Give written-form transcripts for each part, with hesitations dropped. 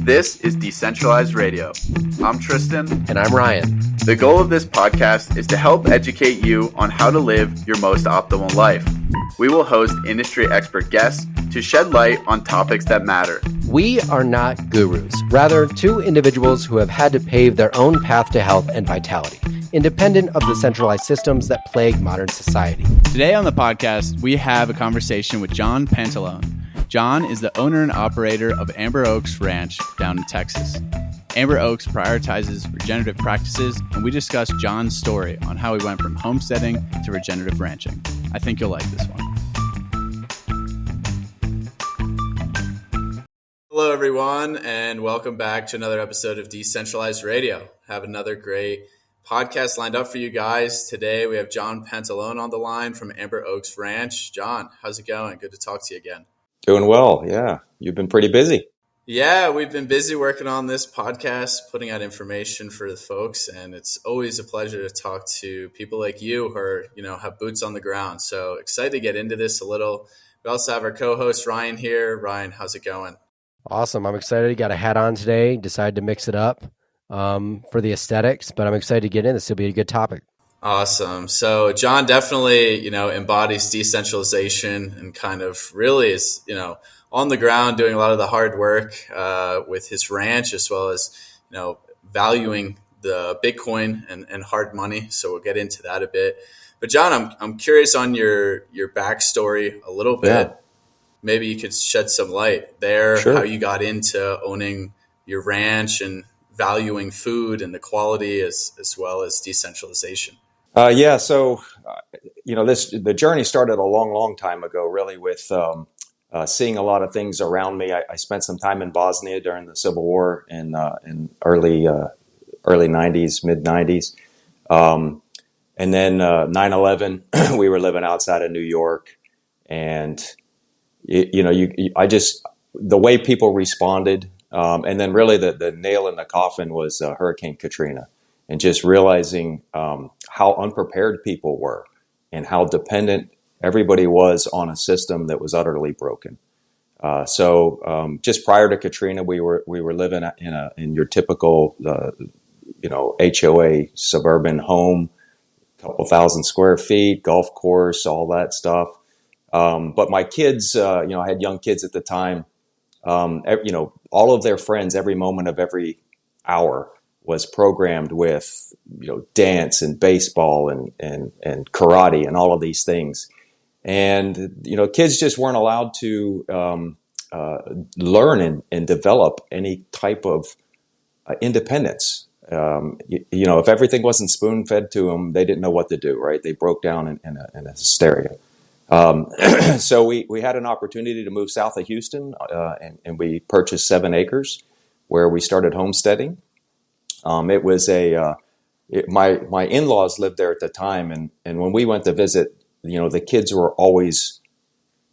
This is Decentralized Radio. I'm Tristan. And I'm Ryan. The goal of this podcast is to help educate you on how to live your most optimal life. We will host industry expert guests to shed light on topics that matter. We are not gurus, rather two individuals who have had to pave their own path to health and vitality, independent of the centralized systems that plague modern society. Today on the podcast, we have a conversation with John Pantalone. John is the owner and operator of Amber Oaks Ranch down in Texas. Amber Oaks prioritizes regenerative practices, and we discuss John's story on how he went from homesteading to regenerative ranching. I think you'll like this one. Hello, everyone, and welcome back to another episode of Decentralized Radio. Have another great podcast lined up for you guys. Today, we have John Pantalone on the line from Amber Oaks Ranch. John, how's it going? Good to talk to you again. Doing well, yeah. You've been pretty busy. Yeah, we've been busy working on this podcast, putting out information for the folks, and it's always a pleasure to talk to people like you who are, have boots on the ground. So excited to get into this a little. We also have our co-host Ryan here. Ryan, how's it going? Awesome. I'm excited. Got a hat on today. Decided to mix it up for the aesthetics, but I'm excited to get in. This will be a good topic. Awesome. So John definitely, embodies decentralization and kind of really is, on the ground doing a lot of the hard work with his ranch, as well as, valuing the Bitcoin and hard money. So we'll get into that a bit. But John, I'm curious on your backstory a little bit. Yeah. Maybe you could shed some light there, Sure. How you got into owning your ranch and valuing food and the quality as well as decentralization. The journey started a long time ago, really, with seeing a lot of things around me. I spent some time in Bosnia during the Civil War in early 90s, mid 90s. And then 9/11, we were living outside of New York, and the way people responded, and then really the nail in the coffin was Hurricane Katrina. And just realizing how unprepared people were and how dependent everybody was on a system that was utterly broken. Just prior to Katrina, we were living in your typical HOA suburban home, a couple thousand square feet, golf course, all that stuff. But my kids, I had young kids at the time. All of their friends, every moment of every hour, was programmed with, dance and baseball and karate and all of these things. And, kids just weren't allowed to learn and develop any type of independence. If everything wasn't spoon-fed to them, they didn't know what to do, right? They broke down in a hysteria. So we had an opportunity to move south of Houston, and we purchased 7 acres where we started homesteading. It was my in-laws lived there at the time, and when we went to visit, the kids were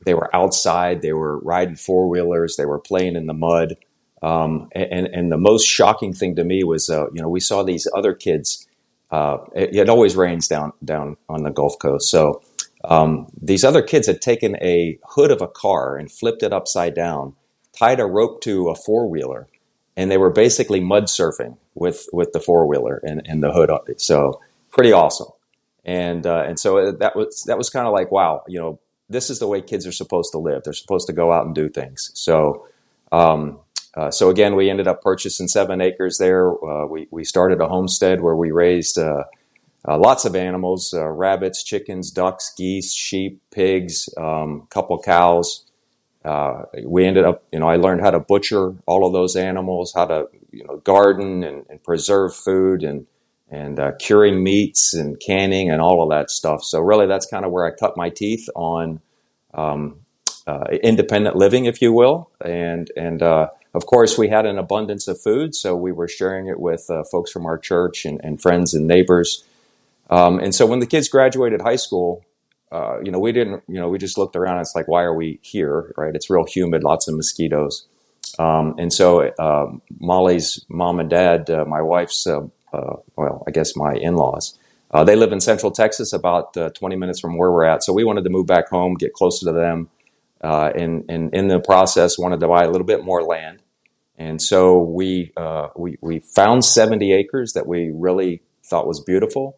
they were outside, they were riding 4-wheelers, they were playing in the mud, and the most shocking thing to me was, we saw these other kids. It always rains down on the Gulf Coast, so these other kids had taken a hood of a car and flipped it upside down, tied a rope to a 4-wheeler, and they were basically mud surfing with the 4-wheeler and the hood on it. So pretty awesome. And so that was kind of like, wow, this is the way kids are supposed to live. They're supposed to go out and do things. So again, we ended up purchasing 7 acres there. We started a homestead where we raised lots of animals, rabbits, chickens, ducks, geese, sheep, pigs, couple cows. We ended up, I learned how to butcher all of those animals, how to, garden and preserve food and curing meats and canning and all of that stuff. So really, that's kind of where I cut my teeth on independent living, if you will. And of course, we had an abundance of food, so we were sharing it with folks from our church and friends and neighbors. And so when the kids graduated high school, we didn't, we just looked around and it's like, why are we here, right? It's real humid, lots of mosquitoes. And so Molly's mom and dad, my wife's, I guess my in-laws, they live in Central Texas, about 20 minutes from where we're at. So we wanted to move back home, get closer to them, and in the process wanted to buy a little bit more land. And so we found 70 acres that we really thought was beautiful,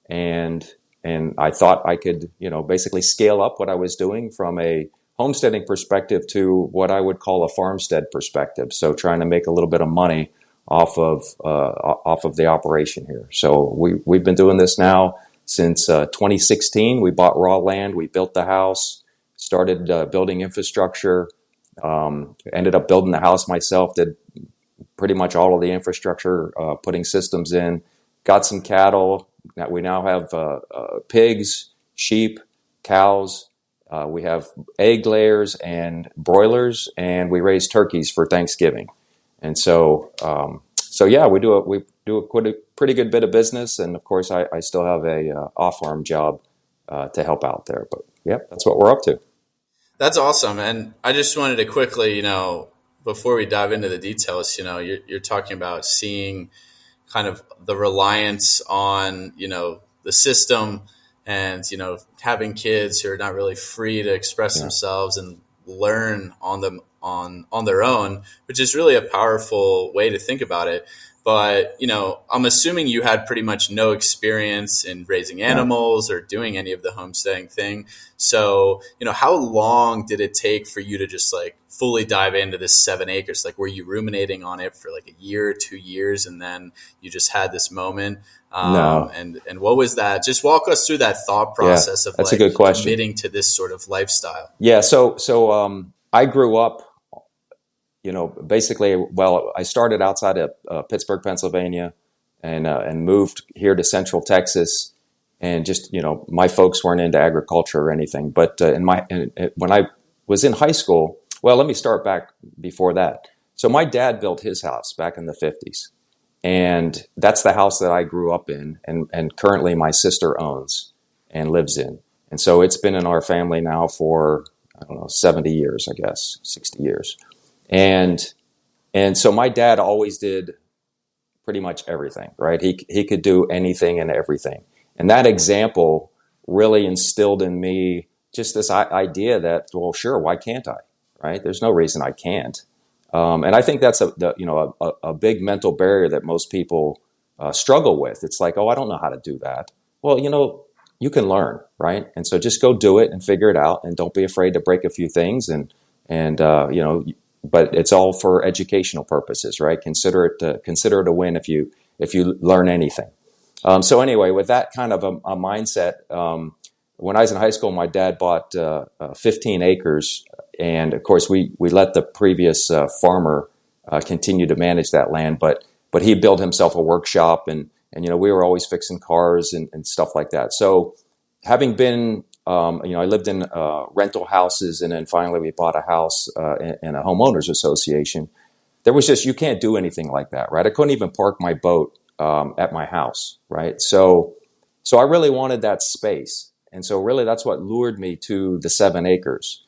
and I thought I could, basically scale up what I was doing from a homesteading perspective to what I would call a farmstead perspective. So trying to make a little bit of money off of the operation here. So we've been doing this now since 2016. We bought raw land, we built the house, started building infrastructure. Ended up building the house myself, did pretty much all of the infrastructure, putting systems in, got some cattle. We now have pigs, sheep, cows. We have egg layers and broilers, and we raise turkeys for Thanksgiving. And so yeah, we do a pretty good bit of business. And of course, I still have a off-farm job to help out there. But yeah, that's what we're up to. That's awesome. And I just wanted to quickly, before we dive into the details, you're talking about seeing kind of the reliance on, the system and, having kids who are not really free to express themselves and learn on their own, which is really a powerful way to think about it. But, I'm assuming you had pretty much no experience in raising animals or doing any of the homesteading thing. So, how long did it take for you to just fully dive into this 7 acres? Were you ruminating on it for a year or 2 years and then you just had this moment? No. And what was that? Just walk us through that thought process of that's a good question. Committing to this sort of lifestyle. Yeah. So I grew up, basically, I started outside of Pittsburgh, Pennsylvania, and moved here to Central Texas. And just, my folks weren't into agriculture or anything. But when I was in high school, well, let me start back before that. So my dad built his house back in the 50s. And that's the house that I grew up in and currently my sister owns and lives in. And so it's been in our family now for, 70 years, I guess, 60 years. And so my dad always did pretty much everything, right? He could do anything and everything. And that example really instilled in me just this idea that, well, sure, why can't I, right? There's no reason I can't. And I think that's a big mental barrier that most people struggle with. It's like, oh, I don't know how to do that. Well, you can learn, right? And so just go do it and figure it out, and don't be afraid to break a few things. But it's all for educational purposes, right? Consider it a win if you learn anything. So anyway, with that kind of a mindset, when I was in high school, my dad bought 15 acres. And of course, we let the previous farmer continue to manage that land, but he built himself a workshop, and we were always fixing cars and stuff like that. So having been, I lived in rental houses, and then finally we bought a house in a homeowners association. There was just, you can't do anything like that, right? I couldn't even park my boat at my house, right? So I really wanted that space. And so really that's what lured me to the 7 acres.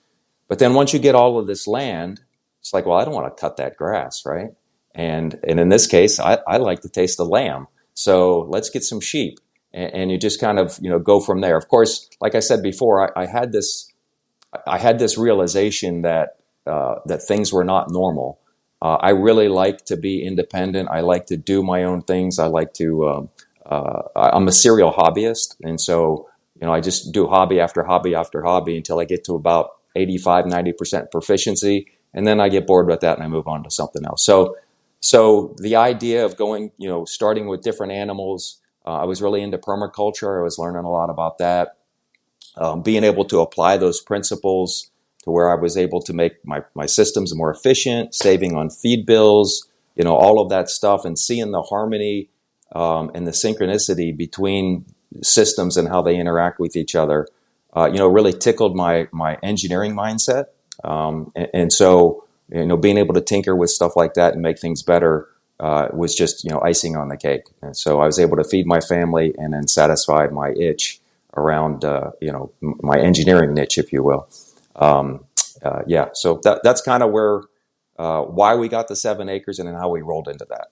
But then once you get all of this land, it's like, well, I don't want to cut that grass, right? And in this case, I like to taste the lamb. So let's get some sheep. And you just kind of, go from there. Of course, like I said before, I had this realization that things were not normal. I really like to be independent. I like to do my own things. I like to, I'm a serial hobbyist. And so, I just do hobby after hobby after hobby until I get to about 85, 90% proficiency. And then I get bored with that and I move on to something else. So the idea of going, starting with different animals, I was really into permaculture. I was learning a lot about that. Being able to apply those principles to where I was able to make my systems more efficient, saving on feed bills, all of that stuff, and seeing the harmony and the synchronicity between systems and how they interact with each other, really tickled my engineering mindset. And so, being able to tinker with stuff like that and make things better was just, icing on the cake. And so I was able to feed my family and then satisfy my itch around, my engineering niche, if you will. So that's kind of where, why we got the 7 acres and then how we rolled into that.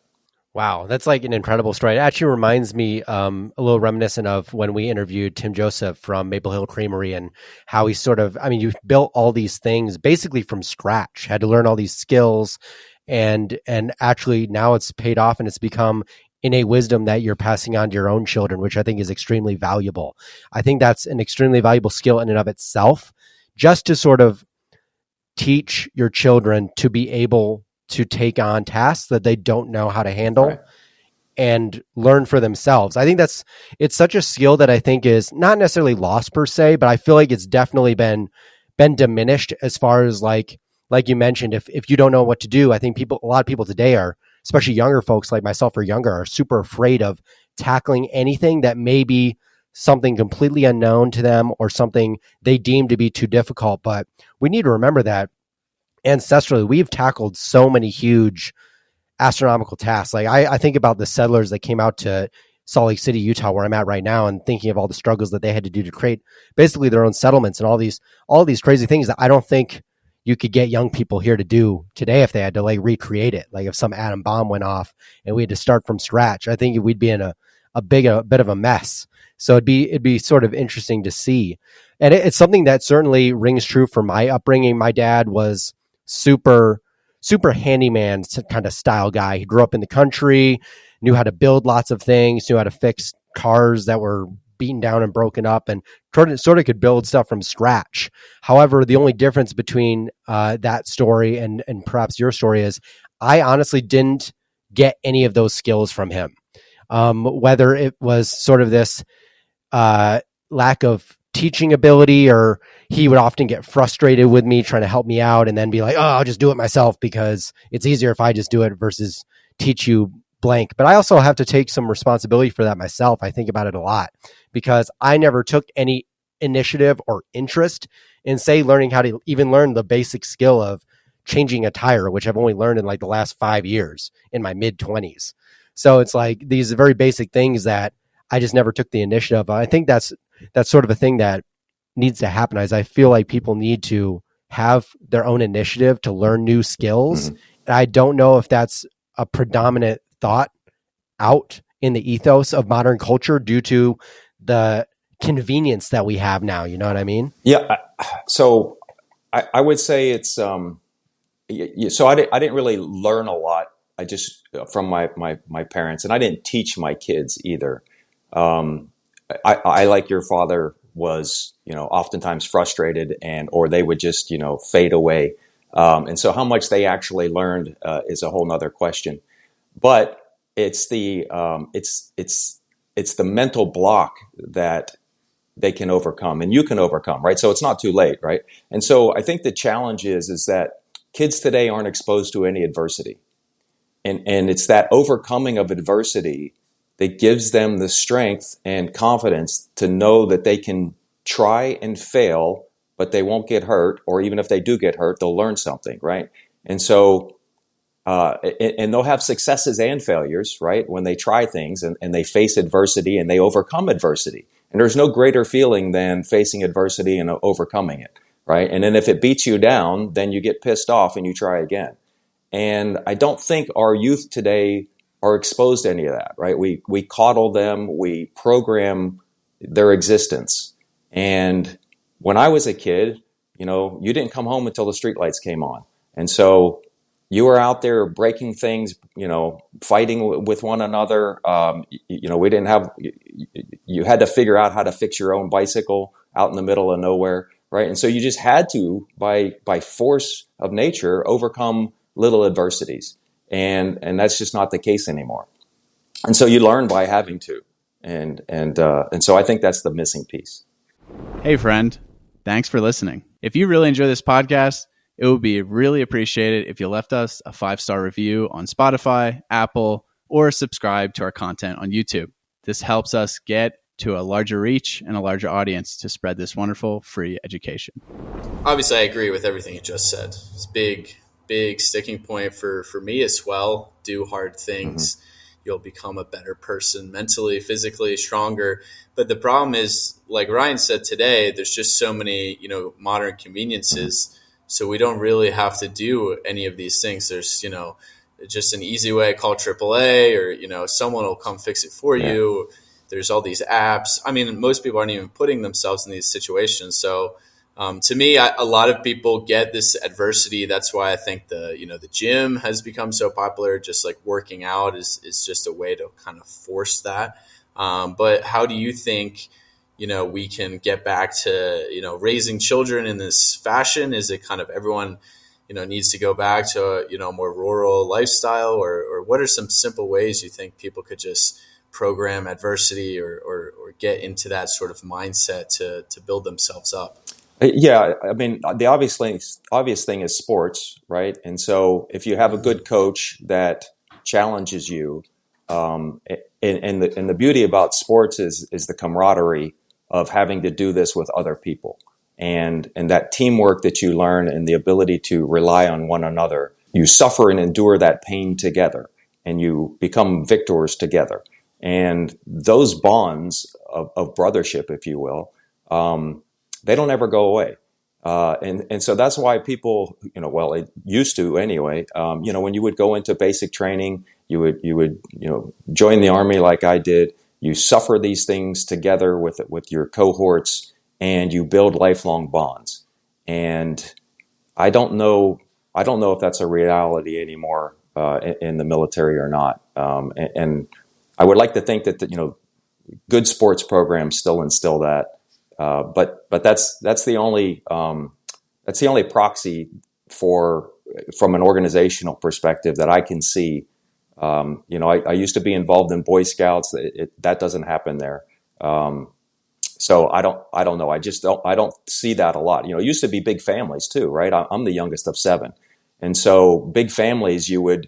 Wow, that's like an incredible story. It actually reminds me a little reminiscent of when we interviewed Tim Joseph from Maple Hill Creamery and how he you built all these things basically from scratch, had to learn all these skills. and actually now it's paid off and it's become innate wisdom that you're passing on to your own children, which I think is extremely valuable. I think that's an extremely valuable skill in and of itself, just to sort of teach your children to be able to take on tasks that they don't know how to handle. Right. And learn for themselves. I think it's such a skill that I think is not necessarily lost per se, but I feel like it's definitely been diminished as far as like you mentioned, if you don't know what to do. I think a lot of people today are, especially younger folks like myself or younger, are super afraid of tackling anything that may be something completely unknown to them or something they deem to be too difficult. But we need to remember that ancestrally, we've tackled so many huge astronomical tasks. Like I think about the settlers that came out to Salt Lake City, Utah, where I'm at right now, and thinking of all the struggles that they had to do to create basically their own settlements and all these crazy things that I don't think you could get young people here to do today if they had to like recreate it. Like if some atom bomb went off and we had to start from scratch, I think we'd be in a bit of a mess. So it'd be sort of interesting to see. And it's something that certainly rings true for my upbringing. My dad was super handyman kind of style guy. He grew up in the country, knew how to build lots of things, knew how to fix cars that were beaten down and broken up, and sort of could build stuff from scratch. However, the only difference between that story and perhaps your story is I honestly didn't get any of those skills from him. Whether it was sort of this lack of teaching ability, or he would often get frustrated with me trying to help me out and then be like, oh, I'll just do it myself because it's easier if I just do it versus teach you blank. But I also have to take some responsibility for that myself. I think about it a lot because I never took any initiative or interest in, say, learning how to even learn the basic skill of changing a tire, which I've only learned in like the last 5 years in my mid-20s. So it's like these very basic things that I just never took the initiative. I think that's sort of a thing that needs to happen. As I feel like people need to have their own initiative to learn new skills. Mm-hmm. And I don't know if that's a predominant thought out in the ethos of modern culture due to the convenience that we have now. You know what I mean? Yeah. So I would say it's, so I didn't really learn a lot. I just, from my parents, and I didn't teach my kids either. I like your father was, oftentimes frustrated or they would just, fade away. And so how much they actually learned, is a whole nother question, but it's the mental block that they can overcome and you can overcome, right? So it's not too late, right? And so I think the challenge is that kids today aren't exposed to any adversity. And it's that overcoming of adversity that gives them the strength and confidence to know that they can try and fail, but they won't get hurt. Or even if they do get hurt, they'll learn something, right? And so, and they'll have successes and failures, right? When they try things and they face adversity and they overcome adversity. And there's no greater feeling than facing adversity and overcoming it, right? And then if it beats you down, then you get pissed off and you try again. And I don't think our youth today are exposed to any of that, right? We coddle them, we program their existence. And when I was a kid, you didn't come home until the streetlights came on. And so you were out there breaking things, fighting with one another. We didn't have, you had to figure out how to fix your own bicycle out in the middle of nowhere, right? And so you just had to, by force of nature, overcome little adversities. And that's just not the case anymore. And so you learn by having to. And so I think that's the missing piece. Hey, friend. Thanks for listening. If you really enjoy this podcast, it would be really appreciated if you left us a 5-star review on Spotify, Apple, or subscribe to our content on YouTube. This helps us get to a larger reach and a larger audience to spread this wonderful free education. Obviously, I agree with everything you just said. It's big sticking point for me as well. Do hard things. Mm-hmm. You'll become a better person mentally, physically, stronger. But the problem is, like Ryan said today, there's just so many, modern conveniences. Mm-hmm. So we don't really have to do any of these things. There's, just an easy way, call AAA or, someone will come fix it for you. There's all these apps. I mean, most people aren't even putting themselves in these situations. So To me, a lot of people get this adversity. That's why I think the gym has become so popular. Just like working out is just a way to kind of force that. But how do you think, we can get back to, raising children in this fashion? Is it kind of everyone, needs to go back to a more rural lifestyle, or what are some simple ways you think people could just program adversity or get into that sort of mindset to build themselves up? Yeah, I mean, the obvious thing is sports, right? And so if you have a good coach that challenges you, and the beauty about sports is the camaraderie of having to do this with other people, and that teamwork that you learn, and the ability to rely on one another. You suffer and endure that pain together, and you become victors together. And those bonds of brothership, if you will, they don't ever go away. And so that's why people, well, it used to anyway, when you would go into basic training, you would join the Army like I did. You suffer these things together with your cohorts, and you build lifelong bonds. And I don't know if that's a reality anymore in the military or not. And I would like to think that good sports programs still instill that. But that's the only proxy from an organizational perspective that I can see. I used to be involved in Boy Scouts. That doesn't happen there. So I don't know. I don't see that a lot. It used to be big families too, right? I'm the youngest of 7. And so big families, you would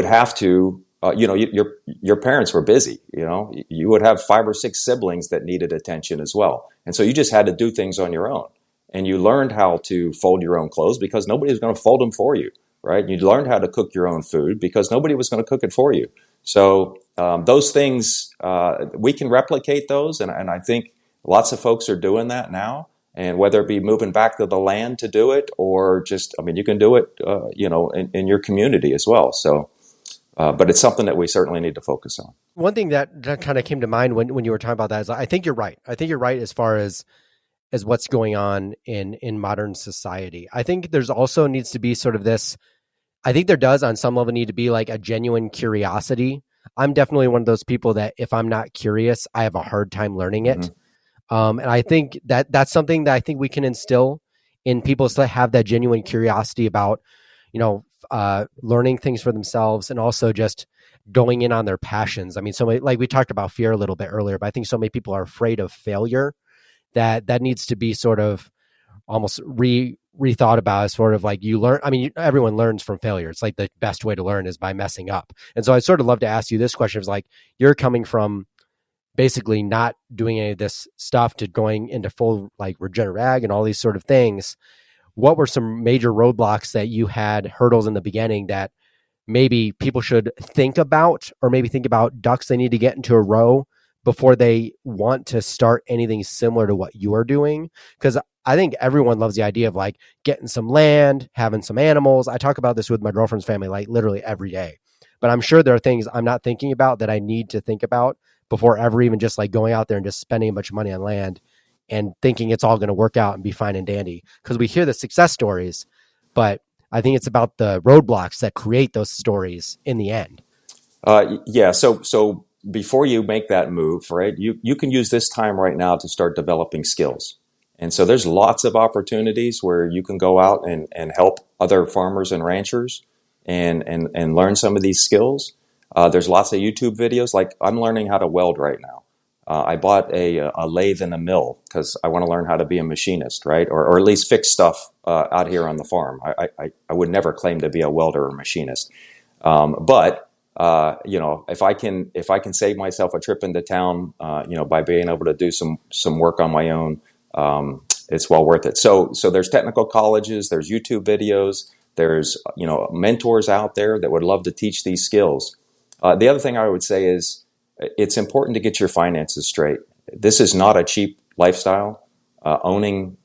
have to, your parents were busy, you would have 5 or 6 siblings that needed attention as well. And so you just had to do things on your own, and you learned how to fold your own clothes because nobody was going to fold them for you, right? You learned how to cook your own food because nobody was going to cook it for you. So those things, we can replicate those. And I think lots of folks are doing that now. And whether it be moving back to the land to do it, or just, you can do it, in your community as well. So, but it's something that we certainly need to focus on. One thing that kind of came to mind when you were talking about that is I think you're right. I think you're right as far as what's going on in modern society. I think there's also needs to be sort of this, I think there does on some level need to be like a genuine curiosity. I'm definitely one of those people that if I'm not curious, I have a hard time learning it. Mm-hmm. And I think that's something that I think we can instill in people to have that genuine curiosity about, learning things for themselves, and also just going in on their passions. I mean, so like we talked about fear a little bit earlier, but I think so many people are afraid of failure that needs to be sort of almost rethought about, as sort of like you learn. I mean, everyone learns from failure. It's like the best way to learn is by messing up. And so I sort of love to ask you this question: is like, you're coming from basically not doing any of this stuff to going into full like regenerative ag and all these sort of things. What were some major roadblocks that you had, hurdles in the beginning that maybe people should think about, or maybe think about ducks they need to get into a row before they want to start anything similar to what you are doing? Because I think everyone loves the idea of like getting some land, having some animals. I talk about this with my girlfriend's family, like literally every day, but I'm sure there are things I'm not thinking about that I need to think about before ever even just like going out there and just spending a bunch of money on land and thinking it's all going to work out and be fine and dandy. Because we hear the success stories, but I think it's about the roadblocks that create those stories in the end. Yeah. So before you make that move, right, you can use this time right now to start developing skills. And so there's lots of opportunities where you can go out and help other farmers and ranchers and learn some of these skills. There's lots of YouTube videos. Like I'm learning how to weld right now. I bought a lathe and a mill because I want to learn how to be a machinist, right? Or at least fix stuff out here on the farm. I would never claim to be a welder or machinist. But if I can save myself a trip into town, by being able to do some work on my own, it's well worth it. So there's technical colleges, there's YouTube videos, there's, mentors out there that would love to teach these skills. The other thing I would say is it's important to get your finances straight. This is not a cheap lifestyle. Owning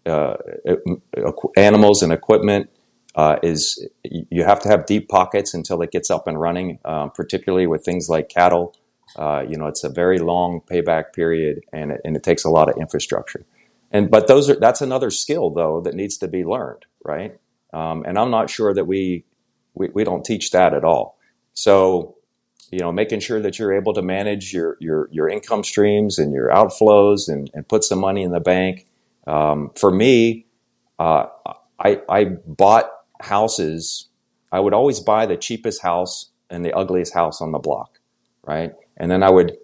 animals and equipment you have to have deep pockets until it gets up and running, particularly with things like cattle. It's a very long payback period, and it takes a lot of infrastructure. But that's another skill though that needs to be learned, right? And I'm not sure that we don't teach that at all. So, making sure that you're able to manage your income streams and your outflows and put some money in the bank. For me, I bought houses. I would always buy the cheapest house and the ugliest house on the block, right? And then I would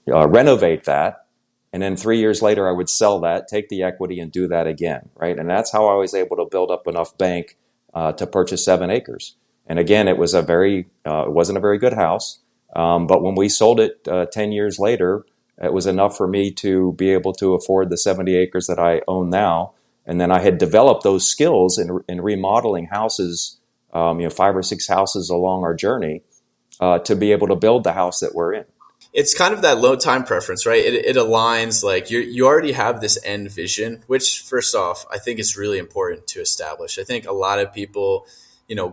renovate that. And then 3 years later, I would sell that, take the equity, and do that again, right? And that's how I was able to build up enough bank to purchase 7 acres. And again, it wasn't a very good house. But when we sold it 10 years later, it was enough for me to be able to afford the 70 acres that I own now. And then I had developed those skills in remodeling houses, 5 or 6 houses along our journey to be able to build the house that we're in. It's kind of that low time preference, right? It aligns, like you already have this end vision, which first off, I think is really important to establish. I think a lot of people,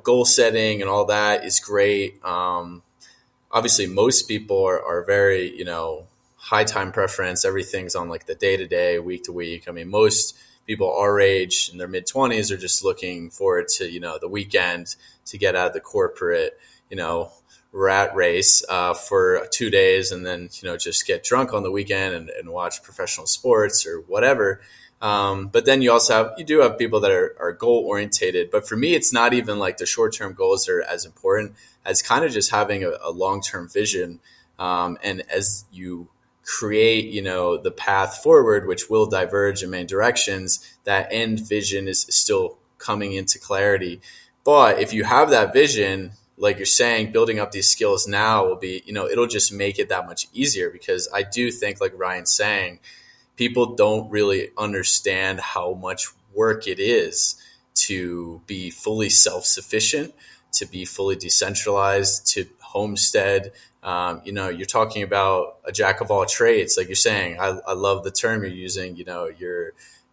goal setting and all that is great. Obviously most people are very, high time preference. Everything's on like the day to day, week to week. I mean, most people our age in their mid 20s are just looking forward to, the weekend to get out of the corporate, rat race for 2 days and then, just get drunk on the weekend and watch professional sports or whatever. But then you do have people that are goal orientated. But for me, it's not even like the short-term goals are as important as kind of just having a long-term vision. And as you create, the path forward, which will diverge in many directions, that end vision is still coming into clarity. But if you have that vision, like you're saying, building up these skills now will be, it'll just make it that much easier, because I do think, like Ryan's saying, people don't really understand how much work it is to be fully self-sufficient, to be fully decentralized, to homestead. You're talking about a jack of all trades, like you're saying. I love the term you're using.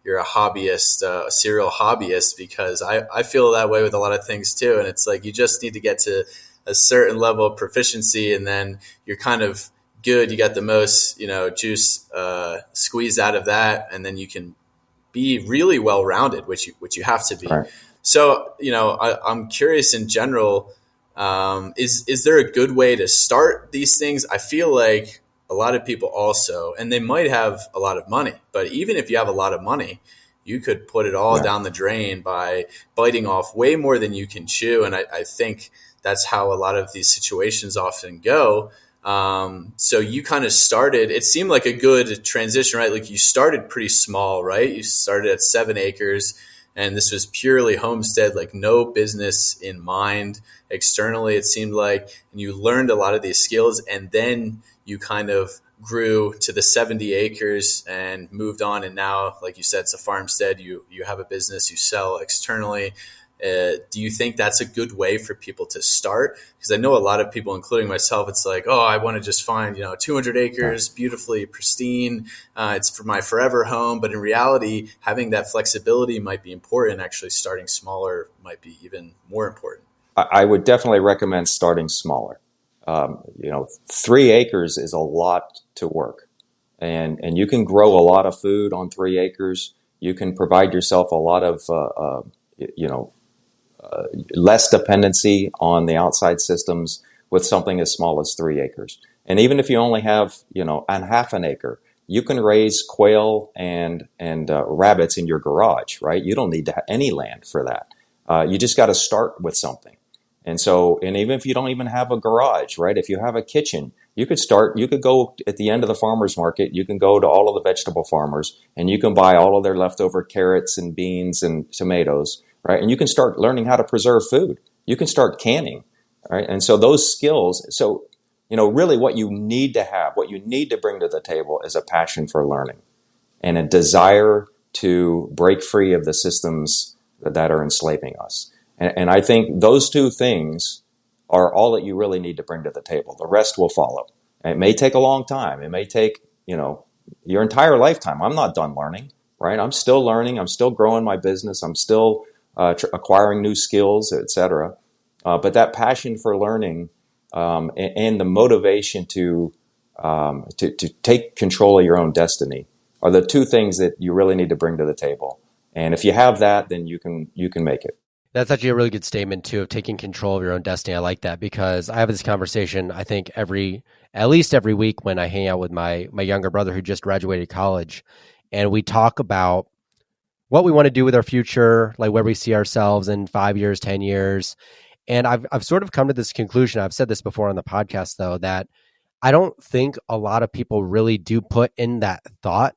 You're a hobbyist, a serial hobbyist, because I feel that way with a lot of things too. And it's like, you just need to get to a certain level of proficiency, and then you're kind of good. You got the most, juice squeezed out of that, and then you can be really well-rounded, which you have to be. Right. So, I'm curious in general, is there a good way to start these things? I feel like a lot of people also, and they might have a lot of money, but even if you have a lot of money, you could put it all down the drain by biting off way more than you can chew. And I think that's how a lot of these situations often go. So you kind of started, it seemed like a good transition, right? Like you started pretty small, right? You started at 7 acres, and this was purely homestead, like no business in mind externally, it seemed like, and you learned a lot of these skills, and then you kind of grew to the 70 acres and moved on. And now, like you said, it's a farmstead. You have a business, you sell externally. Do you think that's a good way for people to start? Because I know a lot of people, including myself, it's like, oh, I want to just find, 200 acres, beautifully pristine. It's for my forever home. But in reality, having that flexibility might be important. Actually, starting smaller might be even more important. I would definitely recommend starting smaller. 3 acres is a lot to work, and you can grow a lot of food on 3 acres. You can provide yourself a lot of, less dependency on the outside systems with something as small as 3 acres. And even if you only have, half an acre, you can raise quail and rabbits in your garage, right? You don't need to have any land for that. You just got to start with something. And even if you don't even have a garage, right? If you have a kitchen, you could go at the end of the farmer's market, you can go to all of the vegetable farmers and you can buy all of their leftover carrots and beans and tomatoes, right? And you can start learning how to preserve food. You can start canning, right? And so those skills, really what you need to bring to the table is a passion for learning and a desire to break free of the systems that are enslaving us. And I think those 2 things are all that you really need to bring to the table. The rest will follow. And it may take a long time. It may take, your entire lifetime. I'm not done learning, right? I'm still learning. I'm still growing my business. I'm still acquiring new skills, etc. But that passion for learning and the motivation to take control of your own destiny are the two things that you really need to bring to the table. And if you have that, then you can make it. That's actually a really good statement too, of taking control of your own destiny. I like that, because I have this conversation, I think at least every week when I hang out with my younger brother who just graduated college, and we talk about what we want to do with our future, like where we see ourselves in 5 years, 10 years. And I've sort of come to this conclusion. I've said this before on the podcast though, that I don't think a lot of people really do put in that thought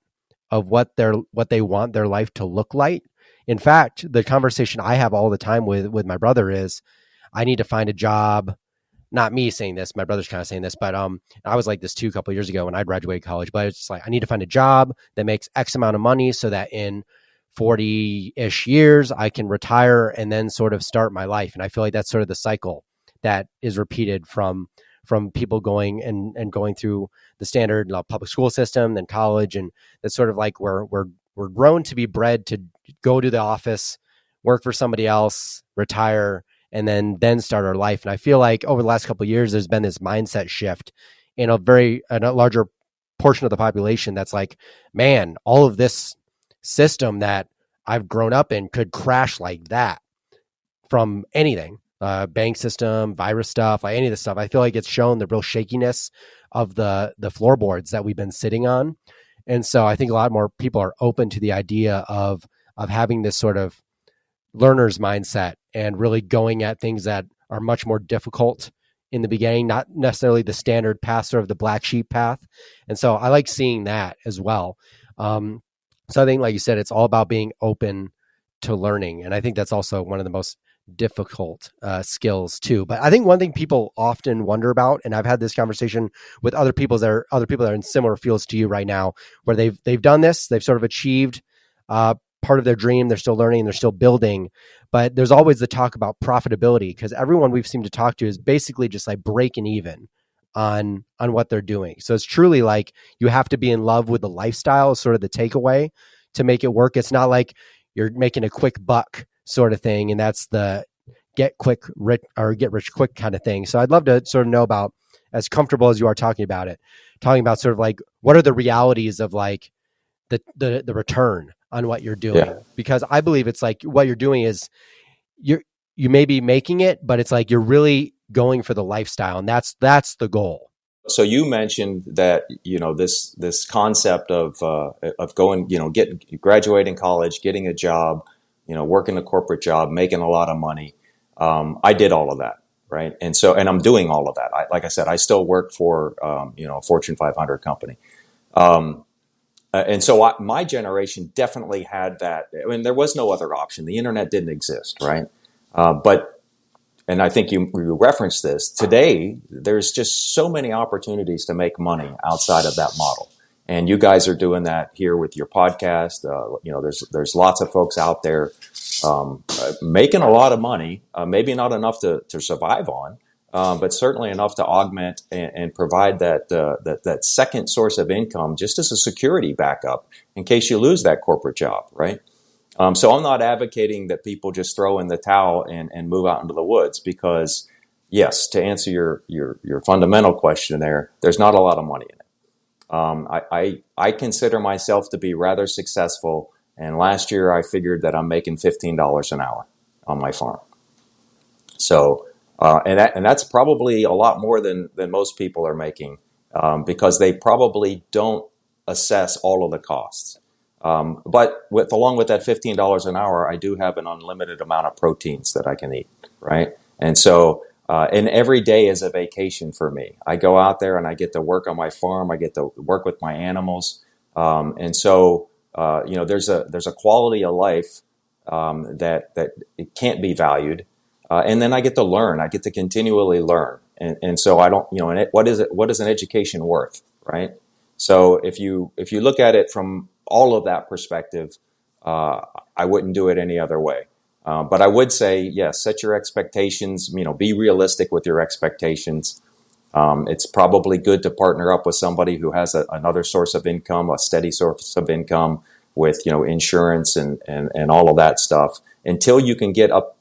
of what they want their life to look like. In fact, the conversation I have all the time with my brother is, I need to find a job. Not me saying this, my brother's kind of saying this, but I was like this too a couple of years ago when I graduated college. But it's just like, I need to find a job that makes X amount of money so that in 40-ish years I can retire and then sort of start my life. And I feel like that's sort of the cycle that is repeated from people going through the standard public school system, then college, and that's sort of like we're grown to be bred to go to the office, work for somebody else, retire, and then start our life. And I feel like over the last couple of years, there's been this mindset shift in a larger portion of the population that's like, man, all of this system that I've grown up in could crash like that from anything. Bank system, virus stuff, like any of this stuff. I feel like it's shown the real shakiness of the floorboards that we've been sitting on. And so I think a lot more people are open to the idea of having this sort of learner's mindset and really going at things that are much more difficult in the beginning, not necessarily the standard path, sort of the black sheep path. And so I like seeing that as well. So I think, like you said, it's all about being open to learning. And I think that's also one of the most difficult skills too. But I think one thing people often wonder about, and I've had this conversation with other people that are in similar fields to you right now, where they've done this, they've sort of achieved part of their dream, they're still learning, they're still building, but there's always the talk about profitability, because everyone we've seemed to talk to is basically just like breaking even on what they're doing. So it's truly like you have to be in love with the lifestyle, is sort of the takeaway to make it work. It's not like you're making a quick buck sort of thing, and that's the get rich quick kind of thing. So I'd love to sort of know about, as comfortable as you are talking about sort of like what are the realities of like the return on what you're doing. Yeah. Because I believe it's like what you're doing is you may be making it, but it's like you're really going for the lifestyle, and that's the goal. So you mentioned that, this concept of going, graduating college, getting a job, working a corporate job, making a lot of money. I did all of that. Right. And I'm doing all of that. Like I said, I still work for, a Fortune 500 company. And so my generation definitely had that. I mean, there was no other option. The internet didn't exist. Right. And I think you referenced this today. There's just so many opportunities to make money outside of that model. And you guys are doing that here with your podcast. There's lots of folks out there making a lot of money, maybe not enough to survive on, but certainly enough to augment and provide that second source of income just as a security backup in case you lose that corporate job, right? So I'm not advocating that people just throw in the towel and move out into the woods, because, yes, to answer your fundamental question there's not a lot of money in it. I consider myself to be rather successful, and last year I figured that I'm making $15 an hour on my farm. So, and that's probably a lot more than most people are making, because they probably don't assess all of the costs. But along with that $15 an hour, I do have an unlimited amount of proteins that I can eat, right? And so, and every day is a vacation for me. I go out there and I get to work on my farm. I get to work with my animals. And so, there's a quality of life, that it can't be valued. And then I get to learn. I get to continually learn. And so I don't, what is an education worth, right? So if you look at it from all of that perspective, I wouldn't do it any other way. But I would say, yes, set your expectations, be realistic with your expectations. It's probably good to partner up with somebody who has another source of income, a steady source of income with, insurance and all of that stuff until you can get up,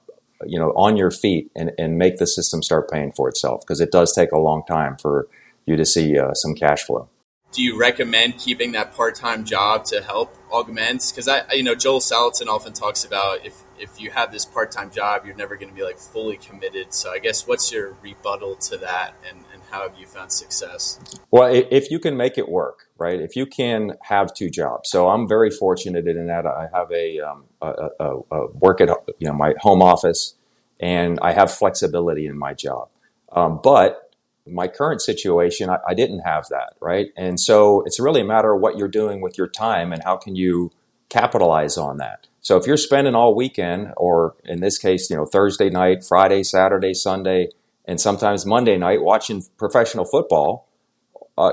on your feet and make the system start paying for itself. Because it does take a long time for you to see some cash flow. do you recommend keeping that part-time job to help augment? Because Joel Salatin often talks about if you have this part-time job, you're never going to be like fully committed. So I guess what's your rebuttal to that, and how have you found success? Well, if you can make it work, right? If you can have two jobs. So I'm very fortunate in that I have a work at my home office, and I have flexibility in my job. But my current situation, I didn't have that, right? And so it's really a matter of what you're doing with your time and how can you capitalize on that. So if you're spending all weekend, or in this case, Thursday night, Friday, Saturday, Sunday, and sometimes Monday night watching professional football,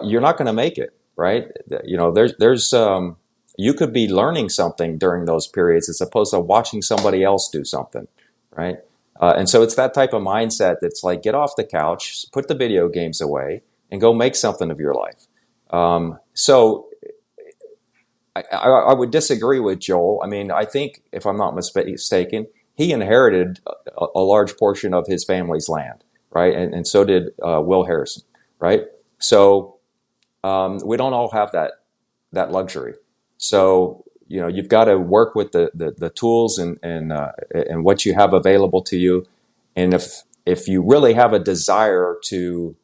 you're not going to make it, right? There's you could be learning something during those periods as opposed to watching somebody else do something, right? And so it's that type of mindset that's like, get off the couch, put the video games away, and go make something of your life. So I would disagree with Joel. I mean, I think, if I'm not mistaken, he inherited a large portion of his family's land, right? And so did Will Harrison, right? So we don't all have that luxury. So you've got to work with the tools and what you have available to you. And if you really have a desire to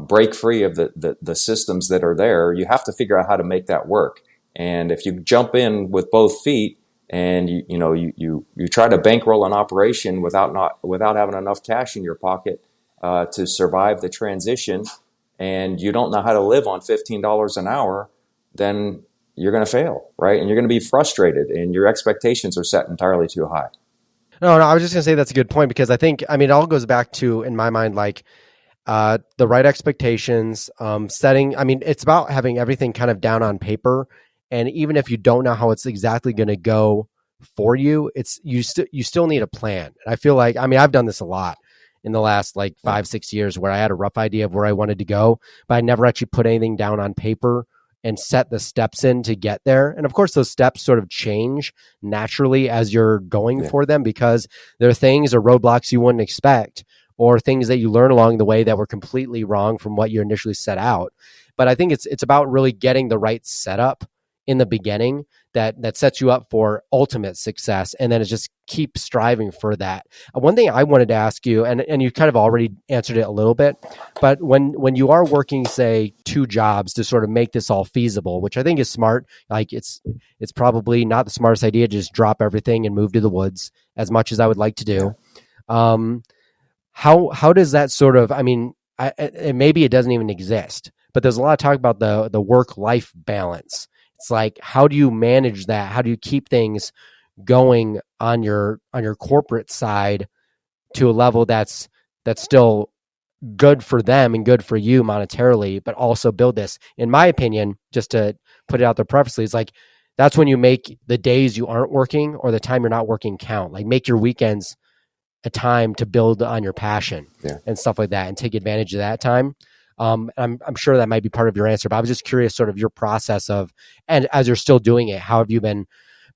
break free of the systems that are there, you have to figure out how to make that work. And if you jump in with both feet and you try to bankroll an operation without having enough cash in your pocket to survive the transition, and you don't know how to live on $15 an hour, then you're going to fail, right? And you're going to be frustrated, and your expectations are set entirely too high. No, I was just going to say that's a good point, because I think, it all goes back to, in my mind, like the right expectations, setting. It's about having everything kind of down on paper. And even if you don't know how it's exactly going to go for you, you still need a plan. And I feel like, I've done this a lot in the last 5-6 years, where I had a rough idea of where I wanted to go, but I never actually put anything down on paper and set the steps in to get there. And of course, those steps sort of change naturally as you're going for them, because there are things or roadblocks you wouldn't expect, or things that you learn along the way that were completely wrong from what you initially set out. But I think it's about really getting the right setup in the beginning that sets you up for ultimate success. And then it's just keep striving for that. One thing I wanted to ask you, and you kind of already answered it a little bit, but when you are working, say, two jobs to sort of make this all feasible, which I think is smart, like it's probably not the smartest idea to just drop everything and move to the woods, as much as I would like to do. How does that sort of, maybe it doesn't even exist, but there's a lot of talk about the work-life balance. It's like, how do you manage that? How do you keep things going on your corporate side to a level that's still good for them and good for you monetarily, but also build this? In my opinion, just to put it out there previously, it's like, that's when you make the days you aren't working or the time you're not working count. Like, make your weekends a time to build on your passion and stuff like that, and take advantage of that time. I'm sure that might be part of your answer, but I was just curious, sort of your process of, and as you're still doing it, how have you been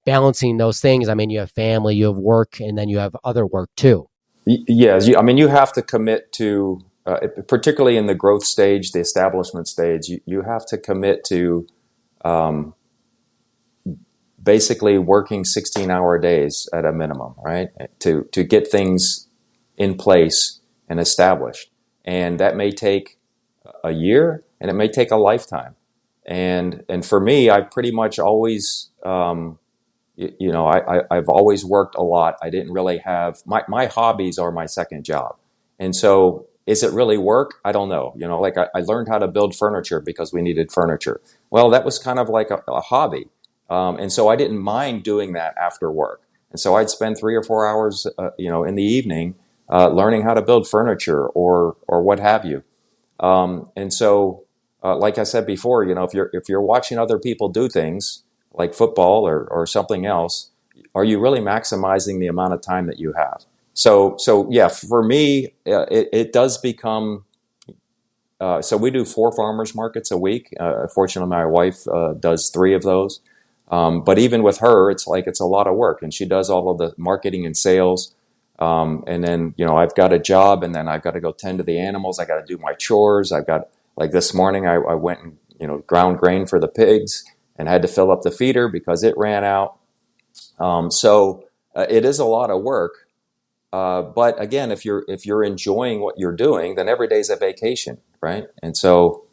balancing those things? You have family, you have work, and then you have other work too. Yes. You have to commit to, particularly in the growth stage, the establishment stage, you have to commit to basically working 16-hour days at a minimum, right? To get things in place and established. And that may take a year, and it may take a lifetime. And for me, I pretty much always, I've always worked a lot. I didn't really have, my hobbies are my second job. And so, is it really work? I don't know. I learned how to build furniture because we needed furniture. Well, that was kind of like a hobby. And so I didn't mind doing that after work. And so I'd spend 3 or 4 hours, in the evening, learning how to build furniture or what have you. And so, like I said before, if you're watching other people do things like football or something else, are you really maximizing the amount of time that you have? So yeah, for me, it does become. So we do 4 farmers markets a week. Fortunately, my wife does 3 of those. But even with her, it's a lot of work, and she does all of the marketing and sales. And then, I've got a job, and then I've got to go tend to the animals. I got to do my chores. I've got, like this morning, I went and ground grain for the pigs, and had to fill up the feeder because it ran out. So it is a lot of work. But again, if you're enjoying what you're doing, then every day's a vacation, right? And so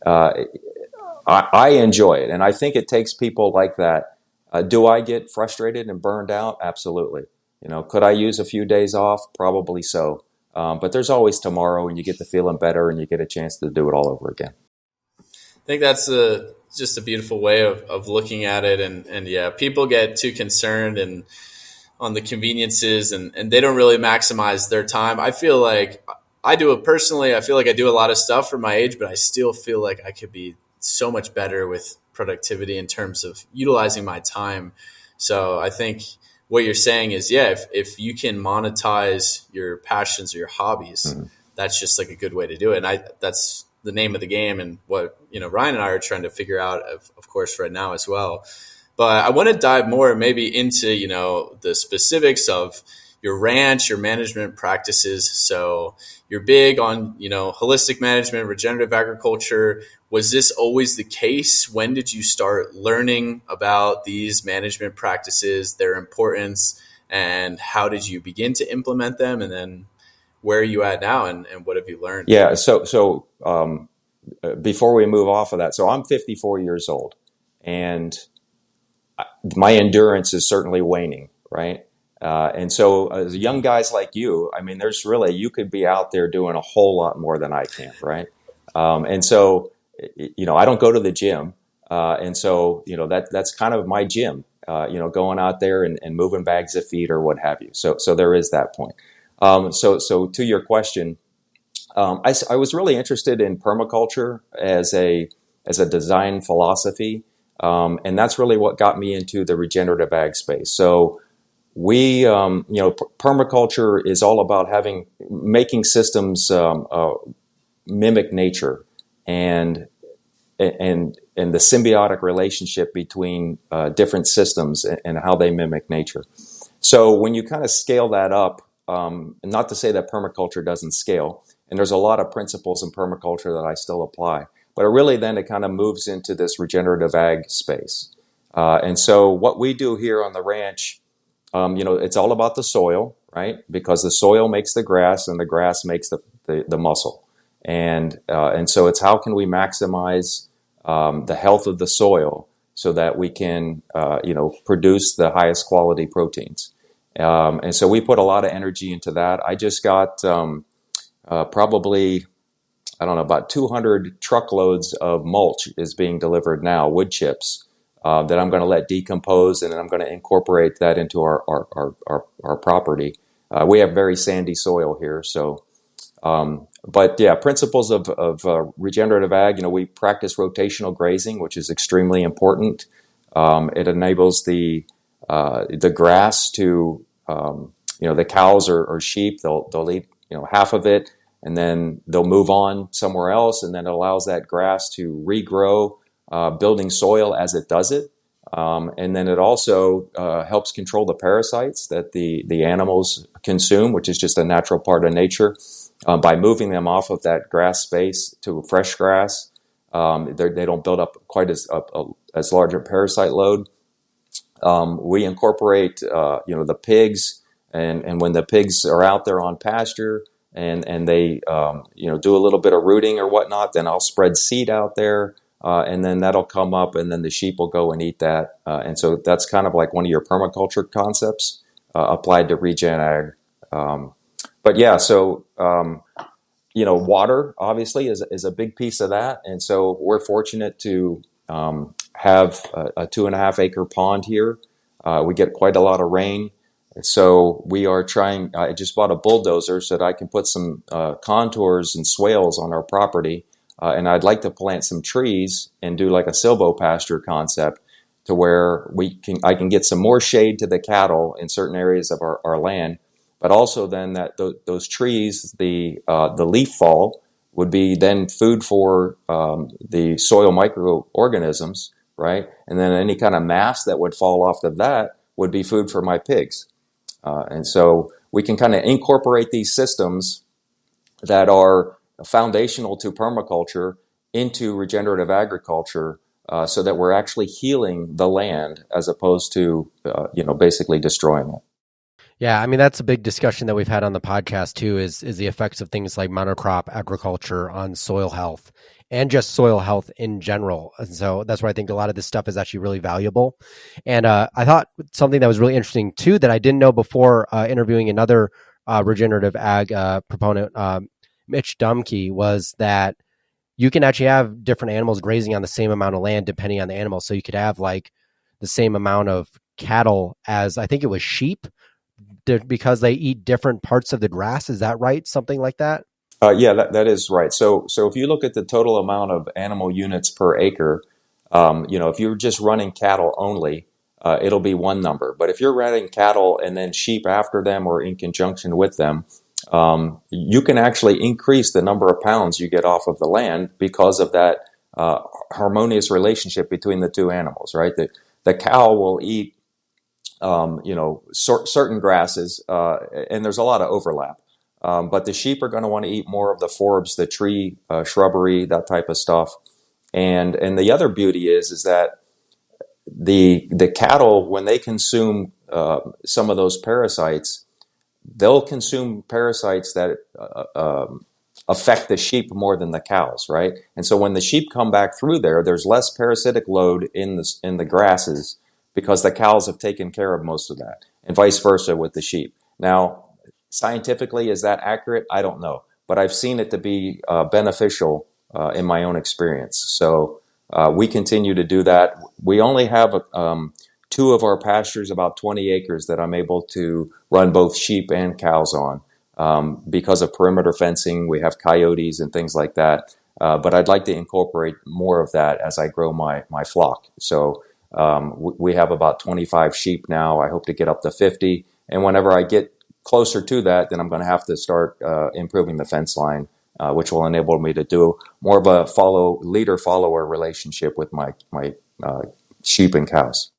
I enjoy it, and I think it takes people like that. Do I get frustrated and burned out? Absolutely. Could I use a few days off? Probably so. But there's always tomorrow, and you get to feeling better, and you get a chance to do it all over again. I think that's just a beautiful way of looking at it. And yeah, people get too concerned and on the conveniences, and they don't really maximize their time. I feel like I do it personally. I feel like I do a lot of stuff for my age, but I still feel like I could be so much better with productivity in terms of utilizing my time. So I think what you're saying is, yeah, if you can monetize your passions or your hobbies, that's just like a good way to do it. And that's the name of the game, and what Ryan and I are trying to figure out, of course, right now as well. But I want to dive more maybe into the specifics of your ranch, your management practices. So you're big on holistic management, regenerative agriculture. Was this always the case? When did you start learning about these management practices, their importance, and how did you begin to implement them? And then where are you at now, and what have you learned? Yeah. So before we move off of that, so I'm 54 years old, and my endurance is certainly waning, right? And so as young guys like you, I mean, you could be out there doing a whole lot more than I can, right? And so, I don't go to the gym. And so, that's kind of my gym, going out there and moving bags of feed or what have you. So there is that point. So to your question, I was really interested in permaculture as a design philosophy. And that's really what got me into the regenerative ag space. So we, permaculture is all about making systems mimic nature, and the symbiotic relationship between different systems and how they mimic nature. So when you kind of scale that up, not to say that permaculture doesn't scale, and there's a lot of principles in permaculture that I still apply, but it kind of moves into this regenerative ag space. And so what we do here on the ranch, it's all about the soil, right? Because the soil makes the grass, and the grass makes the muscle. And so it's how can we maximize the health of the soil so that we can, produce the highest quality proteins. And so we put a lot of energy into that. I just got probably, I don't know, about 200 truckloads of mulch is being delivered now, wood chips, that I'm going to let decompose, and then I'm going to incorporate that into our property. We have very sandy soil here, so. But yeah, principles of regenerative ag. We practice rotational grazing, which is extremely important. It enables the grass to, the cows or sheep. They'll eat half of it, and then they'll move on somewhere else, and then it allows that grass to regrow, building soil as it does it. And then it also helps control the parasites that the animals consume, which is just a natural part of nature. By moving them off of that grass space to fresh grass, they don't build up quite as large a parasite load. We incorporate, the pigs, and when the pigs are out there on pasture and they, do a little bit of rooting or whatnot, then I'll spread seed out there, and then that'll come up, and then the sheep will go and eat that. And so that's kind of like one of your permaculture concepts applied to regen ag. But yeah, so, water obviously is a big piece of that. And so we're fortunate to have a 2.5 acre pond here. We get quite a lot of rain. So we are I just bought a bulldozer so that I can put some contours and swales on our property. And I'd like to plant some trees and do like a silvopasture concept to where I can get some more shade to the cattle in certain areas of our land. But also then that those trees, the leaf fall would be then food for the soil microorganisms, right? And then any kind of mass that would fall off of that would be food for my pigs. And so we can kind of incorporate these systems that are foundational to permaculture into regenerative agriculture so that we're actually healing the land as opposed to, basically destroying it. Yeah, I mean that's a big discussion that we've had on the podcast too. Is the effects of things like monocrop agriculture on soil health and just soil health in general. And so that's why I think a lot of this stuff is actually really valuable. And I thought something that was really interesting too that I didn't know before interviewing another regenerative ag proponent, Mitch Dumke, was that you can actually have different animals grazing on the same amount of land depending on the animal. So you could have like the same amount of cattle as I think it was sheep because they eat different parts of the grass. Is that right? Something like that? Yeah, that is right. So if you look at the total amount of animal units per acre, if you're just running cattle only, it'll be one number. But if you're running cattle and then sheep after them or in conjunction with them, you can actually increase the number of pounds you get off of the land because of that harmonious relationship between the two animals, right? The cow will eat certain grasses, and there's a lot of overlap. But the sheep are going to want to eat more of the forbs, the tree, shrubbery, that type of stuff. And the other beauty is that the cattle, when they consume some of those parasites, they'll consume parasites that affect the sheep more than the cows, right? And so when the sheep come back through there's less parasitic load in the grasses because the cows have taken care of most of that, and vice versa with the sheep. Now, scientifically, is that accurate? I don't know, but I've seen it to be beneficial in my own experience. So we continue to do that. We only have two of our pastures, about 20 acres, that I'm able to run both sheep and cows on because of perimeter fencing. We have coyotes and things like that. But I'd like to incorporate more of that as I grow my flock. So we have about 25 sheep now. I hope to get up to 50. And whenever I get closer to that, then I'm going to have to start improving the fence line, which will enable me to do more of a leader-follower relationship with my sheep and cows.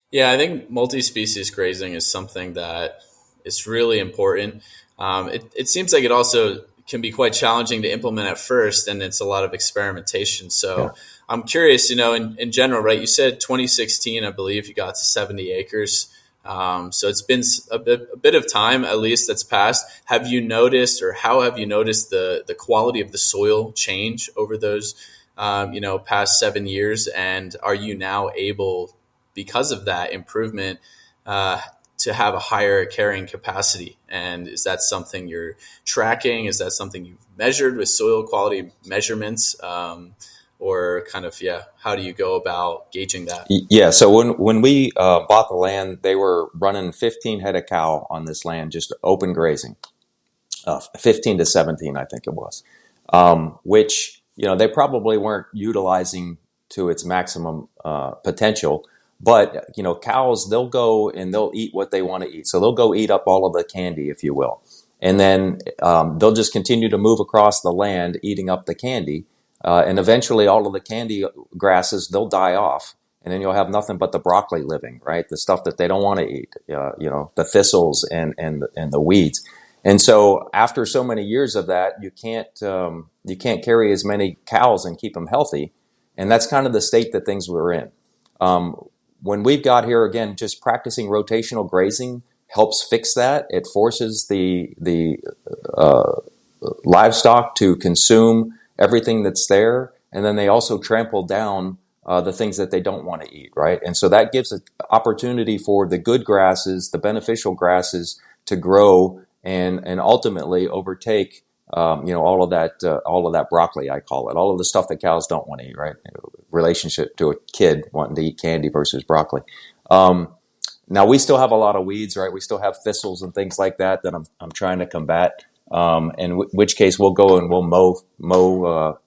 Yeah, I think multi-species grazing is something that is really important. It seems like it also can be quite challenging to implement at first, and it's a lot of experimentation. So yeah. I'm curious, in general, right? You said 2016, I believe you got to 70 acres. So it's been a bit of time, at least, that's passed. Have you noticed, or how have you noticed the quality of the soil change over those, past 7 years? And are you now able, because of that improvement, to have a higher carrying capacity? And is that something you're tracking? Is that something you've measured with soil quality measurements? Or kind of, how do you go about gauging that? Yeah, so when we bought the land, they were running 15 head of cow on this land, just open grazing, 15 to 17, I think it was, which, they probably weren't utilizing to its maximum potential. But, cows, they'll go and they'll eat what they want to eat. So they'll go eat up all of the candy, if you will. And then they'll just continue to move across the land, eating up the candy. And eventually all of the candy grasses, they'll die off. And then you'll have nothing but the broccoli living, right? The stuff that they don't want to eat, the thistles and the weeds. And so after so many years of that, you can't carry as many cows and keep them healthy. And that's kind of the state that things were in. When we got here, again, just practicing rotational grazing helps fix that. It forces the livestock to consume everything that's there, and then they also trample down the things that they don't want to eat, right? And so that gives an opportunity for the good grasses, the beneficial grasses, to grow and ultimately overtake all of that broccoli, I call it, all of the stuff that cows don't want to eat, right? Relationship to a kid wanting to eat candy versus broccoli. Now we still have a lot of weeds, right? We still have thistles and things like that I'm trying to combat. In which case we'll go and we'll mow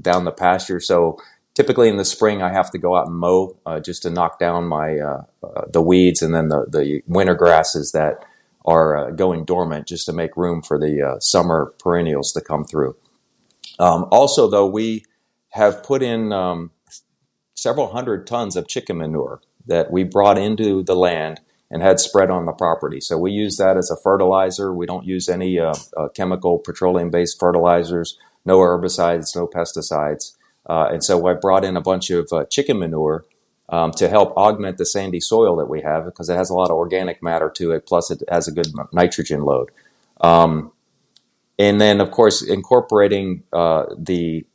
down the pasture. So typically in the spring I have to go out and mow just to knock down my the weeds and then the winter grasses that are going dormant, just to make room for the summer perennials to come through. Also, though, we have put in several hundred tons of chicken manure that we brought into the land and had spread on the property. So we use that as a fertilizer. We don't use any chemical petroleum-based fertilizers, no herbicides, no pesticides. And so I brought in a bunch of chicken manure to help augment the sandy soil that we have, because it has a lot of organic matter to it, plus it has a good nitrogen load. And then, of course, incorporating we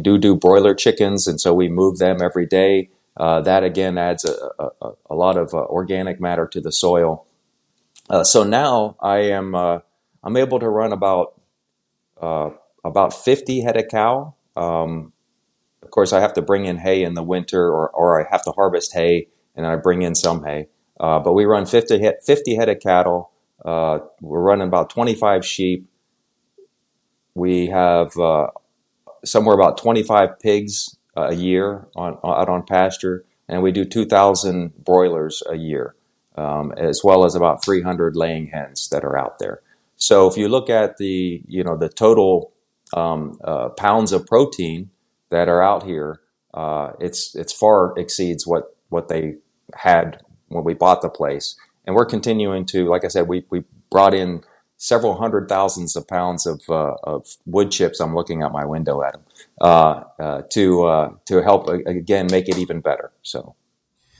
do broiler chickens, and so we move them every day. That again adds a lot of organic matter to the soil. So now I'm able to run about 50 head of cow. Of course, I have to bring in hay in the winter, or I have to harvest hay, and I bring in some hay. But we run 50 head of cattle. We're running about 25 sheep. We have somewhere about 25 pigs a year out on pasture, and we do 2,000 broilers a year, as well as about 300 laying hens that are out there. So if you look at the total pounds of protein that are out here, it's far exceeds what they had when we bought the place, and we're continuing to, like I said, we brought in several hundred thousands of pounds of wood chips. I'm looking out my window at them to help again make it even better. So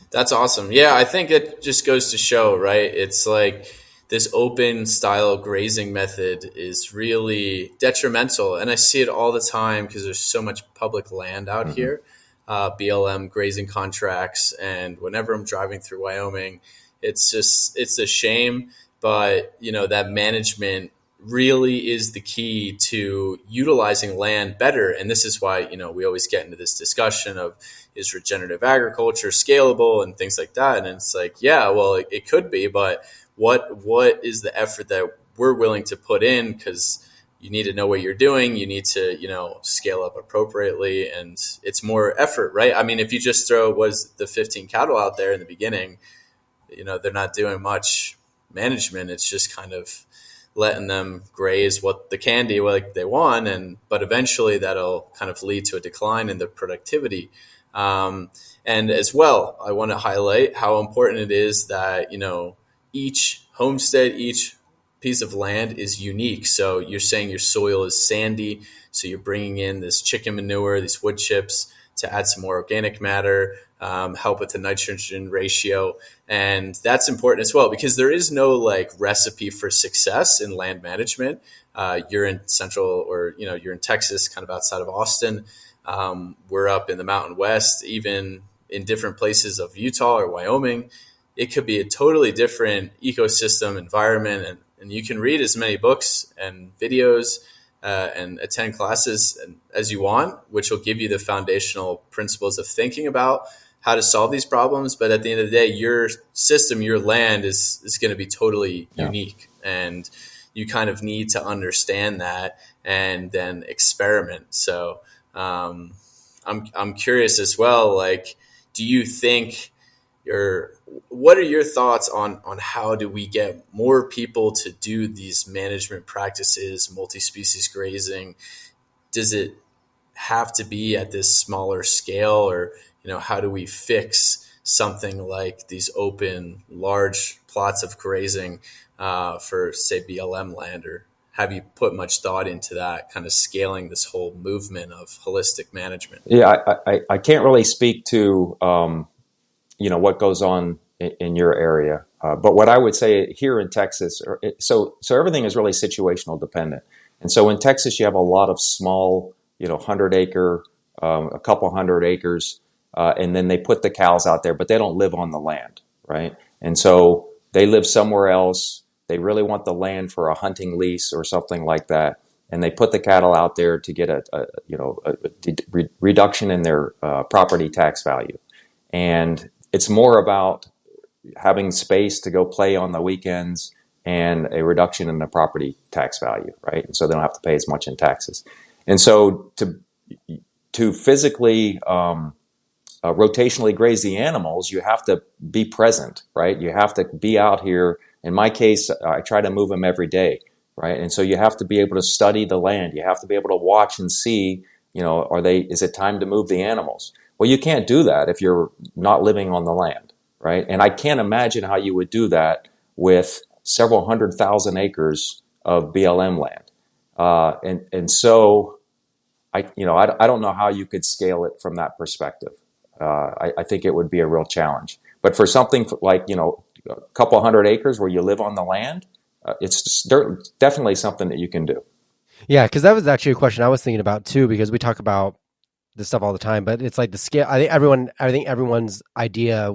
that's awesome. Yeah, I think it just goes to show, right? It's like this open style grazing method is really detrimental, and I see it all the time because there's so much public land out here, BLM grazing contracts, and whenever I'm driving through Wyoming, it's a shame. But, that management really is the key to utilizing land better. And this is why, we always get into this discussion of, is regenerative agriculture scalable and things like that? And it's like, yeah, well, it could be, but what is the effort that we're willing to put in? Because you need to know what you're doing. You need to, scale up appropriately, and it's more effort, right? I mean, if you just throw the 15 cattle out there in the beginning, they're not doing much management. It's just kind of letting them graze what they want, but eventually that'll kind of lead to a decline in the productivity. And as well, I want to highlight how important it is that each homestead, each piece of land is unique. So you're saying your soil is sandy, so you're bringing in this chicken manure, these wood chips to add some more organic matter, help with the nitrogen ratio. And that's important as well, because there is no recipe for success in land management. You're in you're in Texas, kind of outside of Austin. We're up in the Mountain West, even in different places of Utah or Wyoming. It could be a totally different ecosystem environment. And you can read as many books and videos and attend classes as you want, which will give you the foundational principles of thinking about how to solve these problems. But at the end of the day, your system, your land is going to be totally unique. And you kind of need to understand that and then experiment. So I'm curious as well, do you think what are your thoughts on how do we get more people to do these management practices, multi-species grazing? Does it have to be at this smaller scale, or how do we fix something like these open, large plots of grazing for, say, BLM land? Or have you put much thought into that, kind of scaling this whole movement of holistic management? Yeah, I can't really speak to what goes on in your area, but what I would say here in Texas, so everything is really situational dependent. And so in Texas, you have a lot of small, 100-acre, a couple hundred acres, and then they put the cows out there, but they don't live on the land, right? And so they live somewhere else. They really want the land for a hunting lease or something like that, and they put the cattle out there to get a reduction in their property tax value. And it's more about having space to go play on the weekends and a reduction in the property tax value, right? And so they don't have to pay as much in taxes. And so to physically rotationally graze the animals, you have to be present, right? You have to be out here. In my case, I try to move them every day, right? And so you have to be able to study the land. You have to be able to watch and see, is it time to move the animals? Well, you can't do that if you're not living on the land, right? And I can't imagine how you would do that with several 100,000 acres of BLM land. And so I don't know how you could scale it from that perspective. I think it would be a real challenge. But for something like, a couple hundred acres where you live on the land, it's definitely something that you can do. Yeah, because that was actually a question I was thinking about too, because we talk about this stuff all the time, but it's like the scale. I think everyone's idea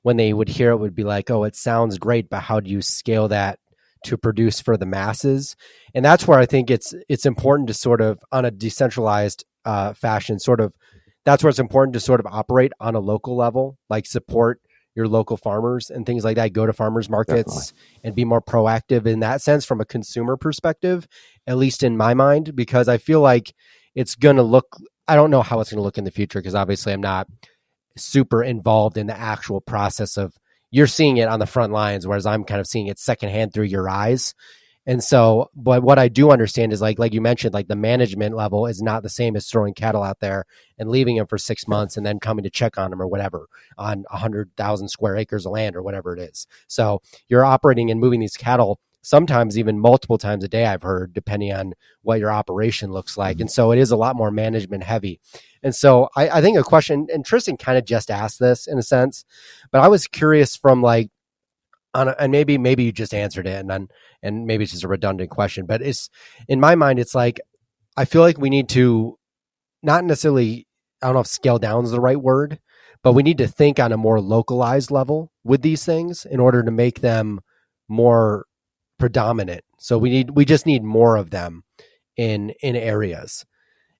when they would hear it would be like, oh, it sounds great, but how do you scale that to produce for the masses? And that's where I think it's important to sort of, on a decentralized fashion, sort of, that's where it's important to sort of operate on a local level, like support your local farmers and things like that, go to farmers markets. Definitely. And be more proactive in that sense from a consumer perspective, at least in my mind, because I feel like it's going to look, I don't know how it's going to look in the future, because obviously I'm not super involved in the actual process of, you're seeing it on the front lines, whereas I'm kind of seeing it secondhand through your eyes. And so, but what I do understand is like you mentioned, like the management level is not the same as throwing cattle out there and leaving them for 6 months and then coming to check on them or whatever on 100,000 square acres of land or whatever it is. So you're operating and moving these cattle sometimes even multiple times a day, I've heard, depending on what your operation looks like. And so it is a lot more management heavy. And so I think a question, and Tristan kind of just asked this in a sense, but I was curious from like, and maybe you just answered it, and maybe it's just a redundant question, but it's, in my mind, it's like, I feel like we need to not necessarily, I don't know if scale down is the right word, but we need to think on a more localized level with these things in order to make them more predominant. So we just need more of them in areas.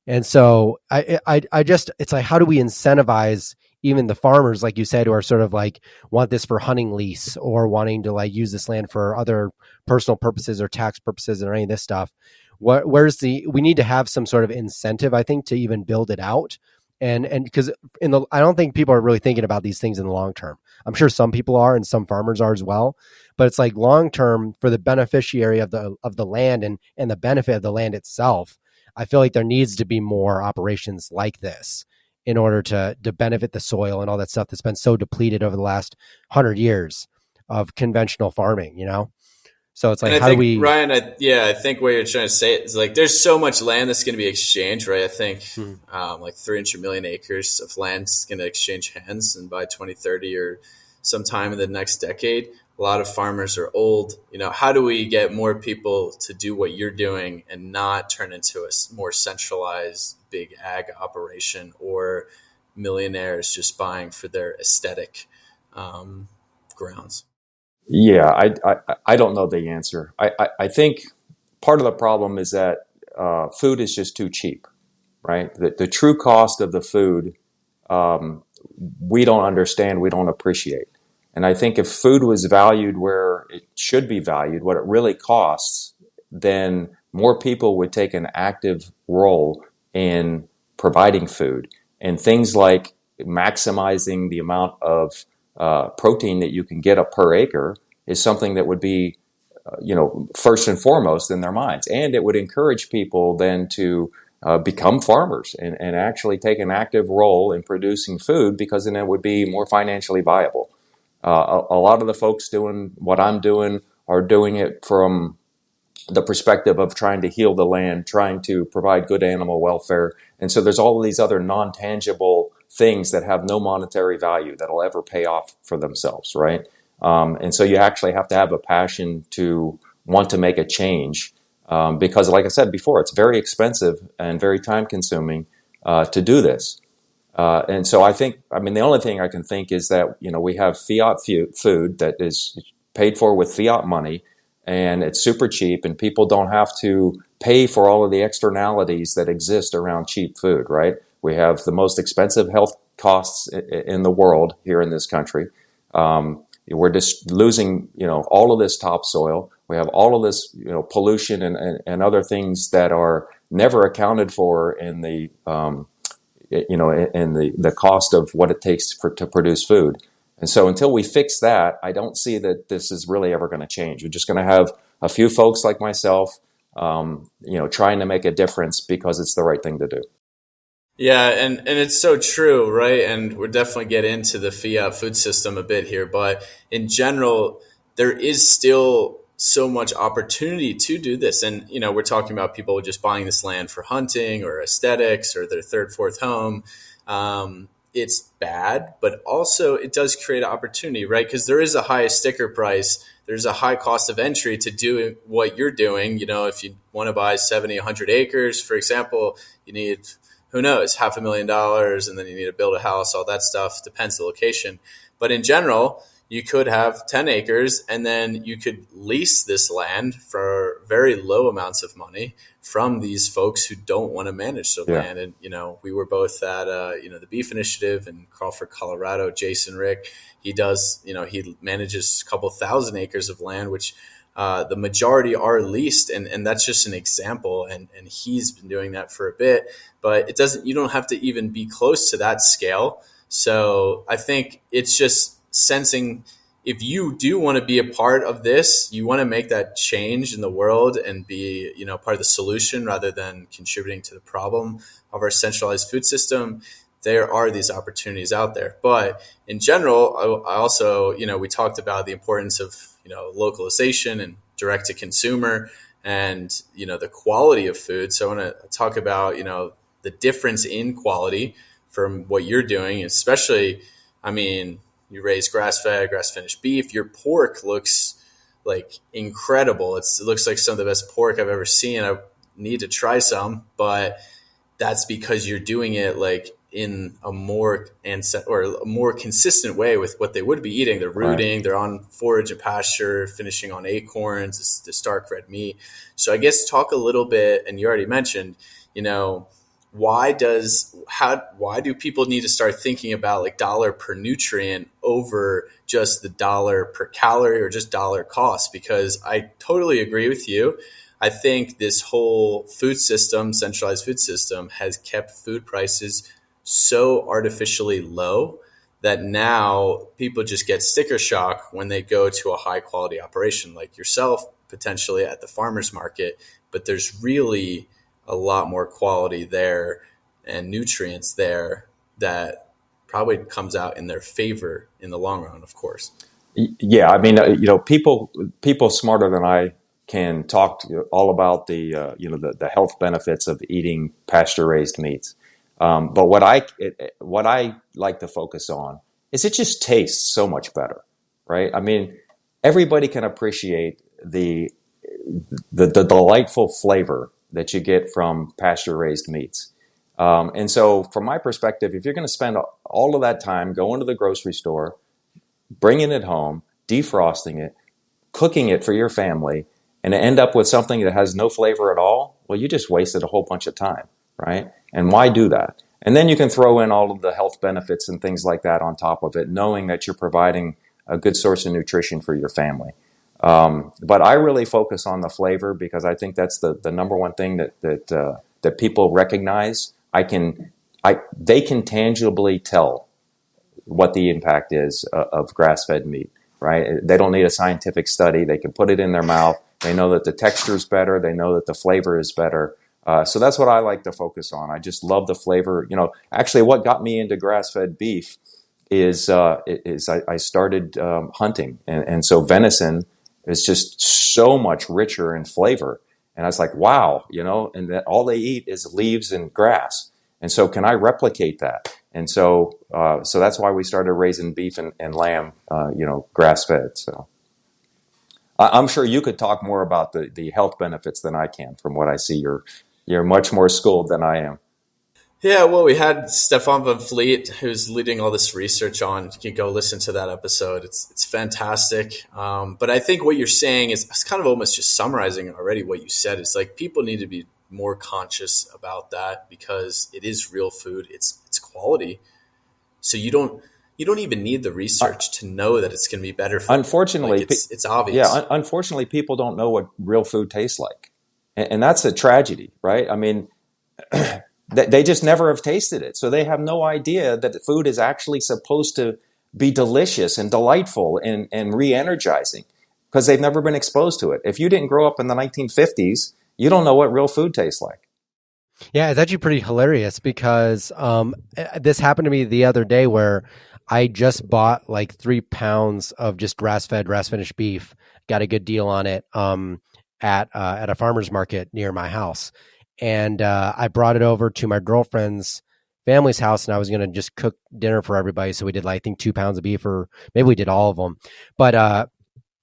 And so I just, it's like, how do we incentivize even the farmers, like you said, who are sort of like want this for hunting lease or wanting to like use this land for other personal purposes or tax purposes or any of this stuff? We need to have some sort of incentive, I think, to even build it out. And because I don't think people are really thinking about these things in the long term. I'm sure some people are, and some farmers are as well, but it's like long term for the beneficiary of the land and the benefit of the land itself. I feel like there needs to be more operations like this in order to benefit the soil and all that stuff that's been so depleted over the last 100 years of conventional farming, So it's like, and how do we, Ryan, I think what you're trying to say is like, there's so much land that's going to be exchanged, right? I think like 300 million acres of land is going to exchange hands, and by 2030 or sometime in the next decade, a lot of farmers are old. How do we get more people to do what you're doing and not turn into a more centralized big ag operation or millionaires just buying for their aesthetic grounds? Yeah, I don't know the answer. I think part of the problem is that food is just too cheap, right? The true cost of the food, we don't understand, we don't appreciate. And I think if food was valued where it should be valued, what it really costs, then more people would take an active role in providing food. And things like maximizing the amount of protein that you can get up per acre is something that would be, first and foremost in their minds. And it would encourage people then to become farmers and actually take an active role in producing food, because then it would be more financially viable. A lot of the folks doing what I'm doing are doing it from the perspective of trying to heal the land, trying to provide good animal welfare. And so there's all of these other non-tangible things that have no monetary value that'll ever pay off for themselves, right? And so you actually have to have a passion to want to make a change, because like I said before, it's very expensive and very time consuming to do this. And so the only thing I can think is that, we have fiat food that is paid for with fiat money, and it's super cheap, and people don't have to pay for all of the externalities that exist around cheap food, right? We have the most expensive health costs in the world here in this country. We're just losing, all of this topsoil. We have all of this, pollution and other things that are never accounted for in the in the cost of what it takes to produce food. And so until we fix that, I don't see that this is really ever going to change. We're just going to have a few folks like myself, trying to make a difference because it's the right thing to do. Yeah, and it's so true, right? And we'll definitely get into the fiat food system a bit here, but in general, there is still so much opportunity to do this. And, we're talking about people just buying this land for hunting or aesthetics or their third, fourth home. It's bad, but also it does create an opportunity, right? Because there is a high sticker price. There's a high cost of entry to do what you're doing. If you want to buy 70, 100 acres, for example, you need, who knows, $500,000, and then you need to build a house, all that stuff. Depends the location. But in general, you could have 10 acres and then you could lease this land for very low amounts of money from these folks who don't want to manage the land. And, we were both at, the Beef Initiative in Crawford, Colorado. Jason Rick, he does, he manages a couple thousand acres of land, which the majority are leased. And that's just an example. And he's been doing that for a bit, but you don't have to even be close to that scale. So I think it's just sensing, if you do want to be a part of this, you want to make that change in the world and be, part of the solution rather than contributing to the problem of our centralized food system, there are these opportunities out there. But in general, I also, we talked about the importance of, localization and direct to consumer and, the quality of food. So I want to talk about, the difference in quality from what you're doing, especially, you raise grass-fed, grass-finished beef. Your pork looks like incredible. It looks like some of the best pork I've ever seen. I need to try some, but that's because you're doing it like in a more consistent way with what they would be eating. They're rooting, They're on forage and pasture, finishing on acorns, the stark red meat. So I guess talk a little bit, and you already mentioned, why do people need to start thinking about like dollar per nutrient over just the dollar per calorie or just dollar cost? Because I totally agree with you. I think this whole food system, centralized food system, has kept food prices so artificially low that now people just get sticker shock when they go to a high quality operation like yourself, potentially at the farmer's market. But there's really a lot more quality there and nutrients there that probably comes out in their favor in the long run, of course. Yeah. People smarter than I can talk all about the health benefits of eating pasture raised meats. But what I like to focus on is it just tastes so much better, right? Everybody can appreciate the delightful flavor that you get from pasture-raised meats. And so from my perspective, if you're going to spend all of that time going to the grocery store, bringing it home, defrosting it, cooking it for your family, and to end up with something that has no flavor at all, well, you just wasted a whole bunch of time, right? And why do that? And then you can throw in all of the health benefits and things like that on top of it, knowing that you're providing a good source of nutrition for your family. But I really focus on the flavor because I think that's the number one thing that people recognize. They can tangibly tell what the impact is of grass-fed meat, right? They don't need a scientific study. They can put it in their mouth. They know that the texture is better. They know that the flavor is better. So that's what I like to focus on. I just love the flavor. Actually, what got me into grass-fed beef is I started hunting, and so venison is just so much richer in flavor. And I was like, wow, and that all they eat is leaves and grass. And so can I replicate that? And so that's why we started raising beef and lamb, grass-fed. So I'm sure you could talk more about the health benefits than I can from what I see. You're much more schooled than I am. Yeah, well, we had Stefan Van Vliet, who's leading all this research on. You can go listen to that episode. It's fantastic. But I think what you're saying is it's kind of almost just summarizing already what you said. It's like people need to be more conscious about that because it is real food. It's quality. So you don't even need the research to know that it's going to be better for unfortunately, you. It's obvious. Yeah, unfortunately, people don't know what real food tastes like. And that's a tragedy, right? They just never have tasted it. So they have no idea that the food is actually supposed to be delicious and delightful and re-energizing because they've never been exposed to it. If you didn't grow up in the 1950s, you don't know what real food tastes like. Yeah, it's actually pretty hilarious because this happened to me the other day where I just bought like 3 pounds of just grass-fed, grass-finished beef. Got a good deal on it at a farmer's market near my house. And I brought it over to my girlfriend's family's house, and I was going to just cook dinner for everybody. So we did, like, I think 2 pounds of beef, or maybe we did all of them. But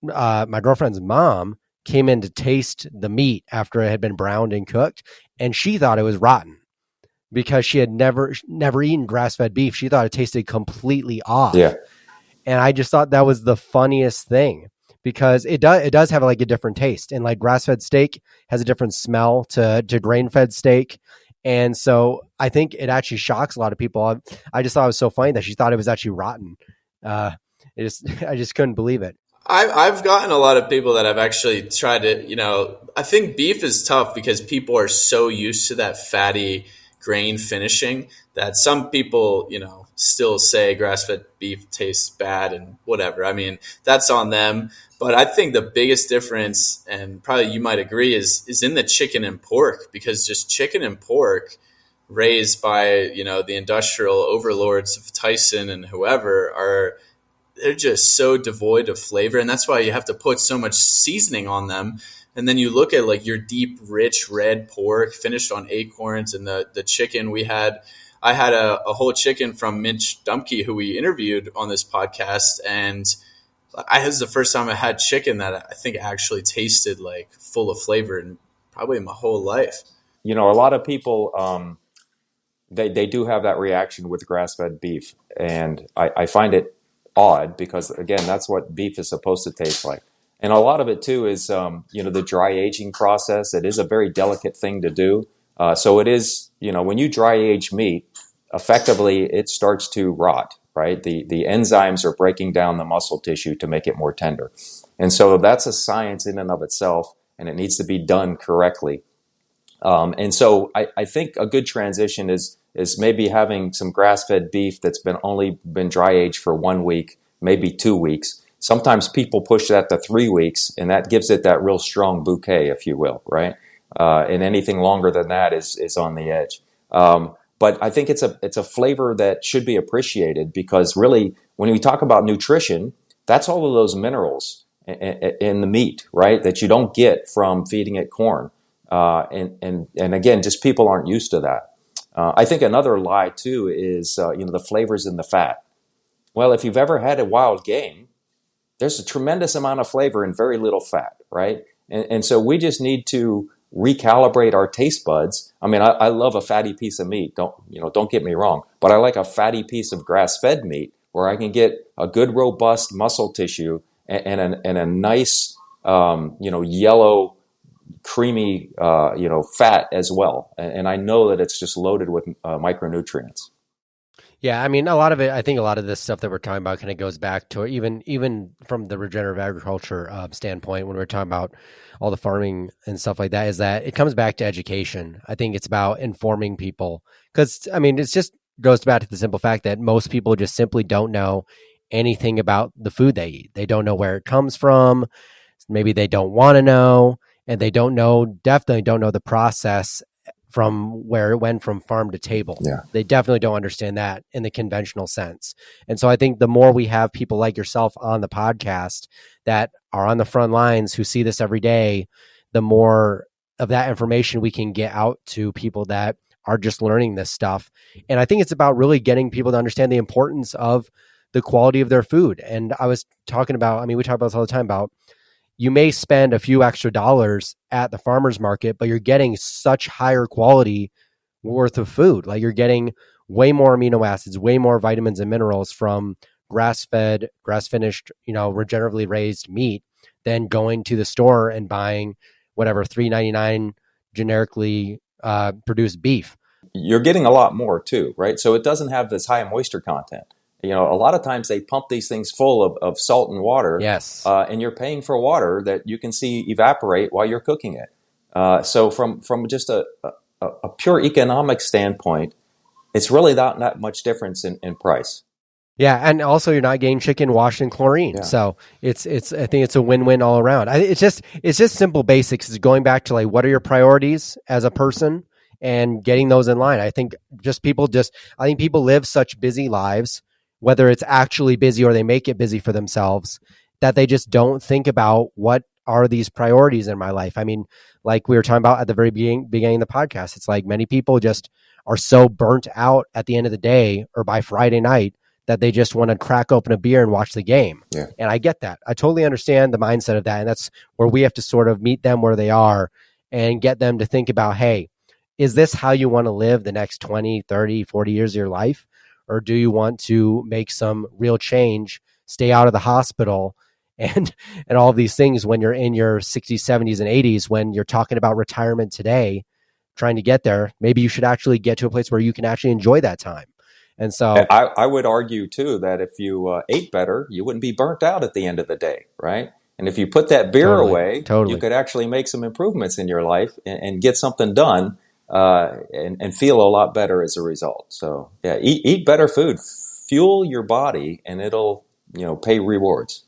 my girlfriend's mom came in to taste the meat after it had been browned and cooked, and she thought it was rotten because she had never eaten grass-fed beef. She thought it tasted completely off. Yeah. And I just thought that was the funniest thing, because it does have like a different taste, and like grass-fed steak has a different smell to grain-fed steak. And so I think it actually shocks a lot of people. I just thought it was so funny that she thought it was actually rotten. I just couldn't believe it. I've gotten a lot of people that have actually tried to, I think beef is tough because people are so used to that fatty grain finishing that some people, still say grass-fed beef tastes bad and whatever. I mean, that's on them. But I think the biggest difference, and probably you might agree, is in the chicken and pork, because just chicken and pork raised by, the industrial overlords of Tyson and whoever they're just so devoid of flavor. And that's why you have to put so much seasoning on them. And then you look at like your deep, rich red pork finished on acorns, and the chicken I had a whole chicken from Mitch Dumke, who we interviewed on this podcast. And this is the first time I had chicken that I think actually tasted like full of flavor, and probably in my whole life. A lot of people, they do have that reaction with grass-fed beef. And I find it odd because, again, that's what beef is supposed to taste like. And a lot of it, too, is, the dry aging process. It is a very delicate thing to do. So it is, when you dry age meat, effectively it starts to rot, right? The enzymes are breaking down the muscle tissue to make it more tender. And so that's a science in and of itself, and it needs to be done correctly. And so I think a good transition is maybe having some grass-fed beef that's only been dry aged for 1 week, maybe 2 weeks. Sometimes people push that to 3 weeks, and that gives it that real strong bouquet, if you will, right? And anything longer than that is on the edge. But I think it's a flavor that should be appreciated, because really, when we talk about nutrition, that's all of those minerals in the meat, right? That you don't get from feeding it corn. And again, just people aren't used to that. I think another lie too is, the flavors in the fat. Well, if you've ever had a wild game, there's a tremendous amount of flavor and very little fat, right? And so we just need to recalibrate our taste buds. I mean, I love a fatty piece of meat. Don't get me wrong, but I like a fatty piece of grass-fed meat where I can get a good, robust muscle tissue and a nice, yellow, creamy, fat as well. And I know that it's just loaded with micronutrients. Yeah, I mean, I think a lot of this stuff that we're talking about kind of goes back to even from the regenerative agriculture standpoint, when we're talking about all the farming and stuff like that, is that it comes back to education. I think it's about informing people, because, I mean, it just goes back to the simple fact that most people just simply don't know anything about the food they eat. They don't know where it comes from. Maybe they don't want to know, and they definitely don't know the process from where it went from farm to table. Yeah. They definitely don't understand that in the conventional sense. And so I think the more we have people like yourself on the podcast that are on the front lines, who see this every day, the more of that information we can get out to people that are just learning this stuff. And I think it's about really getting people to understand the importance of the quality of their food. And I was talking about, we talk about this all the time about, you may spend a few extra dollars at the farmer's market, but you're getting such higher quality worth of food. Like, you're getting way more amino acids, way more vitamins and minerals from grass-fed, grass-finished, regeneratively raised meat than going to the store and buying whatever $3.99 generically produced beef. You're getting a lot more too, right? So it doesn't have this high moisture content. A lot of times they pump these things full of salt and water. Yes. And you're paying for water that you can see evaporate while you're cooking it. So from just a pure economic standpoint, it's really not that much difference in price. Yeah, and also you're not getting chicken washed in chlorine. Yeah. So I think it's a win-win all around. It's just simple basics. It's going back to, like, what are your priorities as a person and getting those in line. I think people live such busy lives whether it's actually busy or they make it busy for themselves, that they just don't think about what are these priorities in my life. I mean, like we were talking about at the very beginning of the podcast, it's like many people just are so burnt out at the end of the day or by Friday night that they just want to crack open a beer and watch the game. Yeah. And I get that. I totally understand the mindset of that. And that's where we have to sort of meet them where they are and get them to think about, hey, is this how you want to live the next 20, 30, 40 years of your life? Or do you want to make some real change, stay out of the hospital and all of these things when you're in your 60s, 70s, and 80s, when you're talking about retirement today, trying to get there? Maybe you should actually get to a place where you can actually enjoy that time. And so I would argue too that if you ate better, you wouldn't be burnt out at the end of the day, right? And if you put that beer away, you could actually make some improvements in your life and get something done and feel a lot better as a result. So yeah, eat better food, fuel your body, and it'll pay rewards.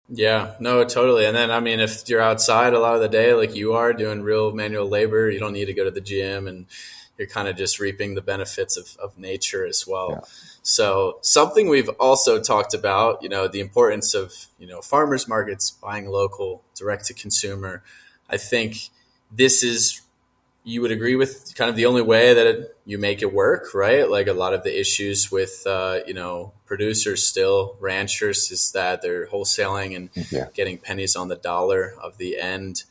Yeah, no, totally. And then, I mean, if you're outside a lot of the day, like you are doing real manual labor, you don't need to go to the gym, and you're kind of just reaping the benefits of nature as well. Yeah. So something we've also talked about, the importance of, farmers markets, buying local, direct to consumer. I think this is, you would agree with, kind of the only way that you make it work, right? Like a lot of the issues with, producers still, ranchers, is that they're wholesaling and getting pennies on the dollar of the end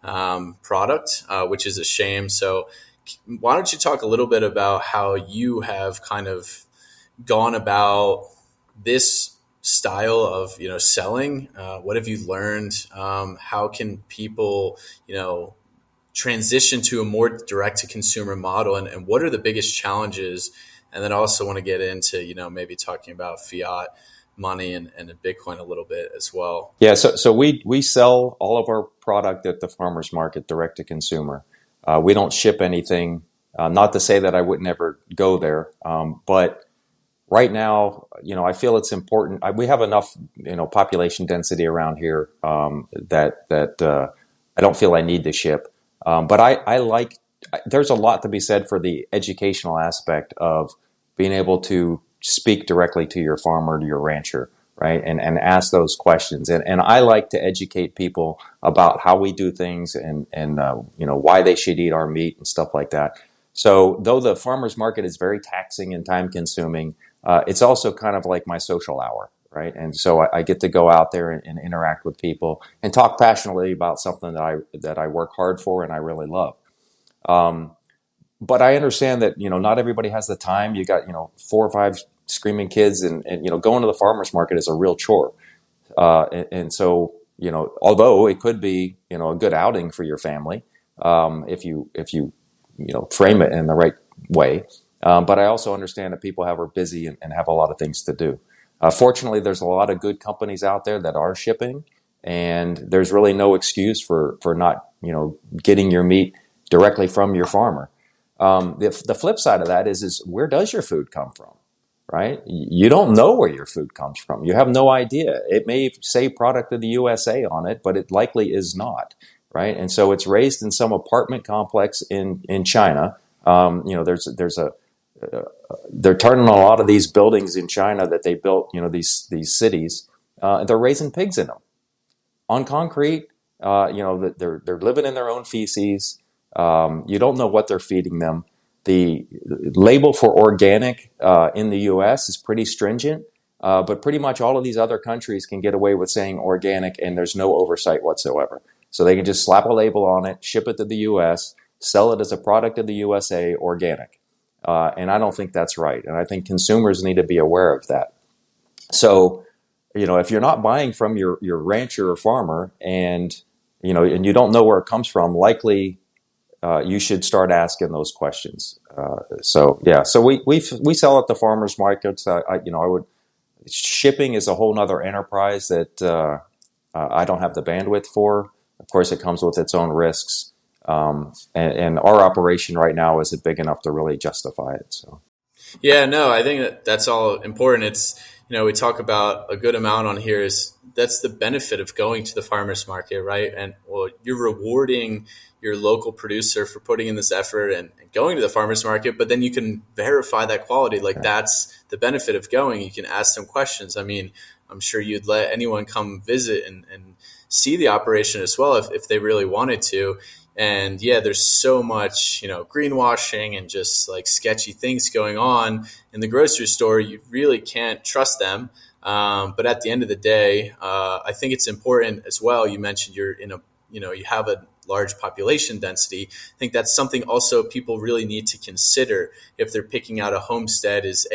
product, which is a shame. So why don't you talk a little bit about how you have kind of gone about this style of, selling? What have you learned? How can people, transition to a more direct to consumer model, and what are the biggest challenges? And then I also want to get into, maybe talking about fiat money and Bitcoin a little bit as well. Yeah. So we sell all of our product at the farmers market direct to consumer. We don't ship anything. Not to say that I would never go there, but right now, I feel it's important. We have enough, population density around here that I don't feel I need to ship. But I like. There's a lot to be said for the educational aspect of being able to speak directly to your farmer, to your rancher, right, and ask those questions. And I like to educate people about how we do things and why they should eat our meat and stuff like that. So though the farmers market is very taxing and time consuming, it's also kind of like my social hour, right? And so I get to go out there and interact with people and talk passionately about something that I work hard for and I really love. But I understand that, not everybody has the time. You got, 4 or 5 screaming kids and going to the farmer's market is a real chore. And so, although it could be, a good outing for your family, if you frame it in the right way. But I also understand that people are busy and have a lot of things to do. Fortunately, there's a lot of good companies out there that are shipping, and there's really no excuse for not, getting your meat directly from your farmer. The flip side of that is where does your food come from, right? You don't know where your food comes from. You have no idea. It may say product of the USA on it, but it likely is not, right? And so it's raised in some apartment complex in China. They're turning a lot of these buildings in China that they built, these cities. They're raising pigs in them on concrete. They're living in their own feces. You don't know what they're feeding them. The label for organic in the U.S. is pretty stringent, but pretty much all of these other countries can get away with saying organic, and there's no oversight whatsoever. So they can just slap a label on it, ship it to the U.S., sell it as a product of the USA, organic. And I don't think that's right. And I think consumers need to be aware of that. So, if you're not buying from your rancher or farmer and you don't know where it comes from, likely you should start asking those questions. So we sell at the farmers markets. Shipping is a whole nother enterprise that I don't have the bandwidth for. Of course, it comes with its own risks. And our operation right now isn't big enough to really justify it. So, yeah, no, I think that's all important. It's, we talk about a good amount on here is that's the benefit of going to the farmer's market, right? And well, you're rewarding, your local producer for putting in this effort and going to the farmer's market, but then you can verify that quality. Like that's the benefit of going. You can ask them questions. I mean, I'm sure you'd let anyone come visit and see the operation as well if they really wanted to. And yeah, there's so much, greenwashing and just like sketchy things going on in the grocery store. You really can't trust them. But at the end of the day, I think it's important as well. You mentioned you're in you have a large population density. I think that's something also people really need to consider if they're picking out a homestead is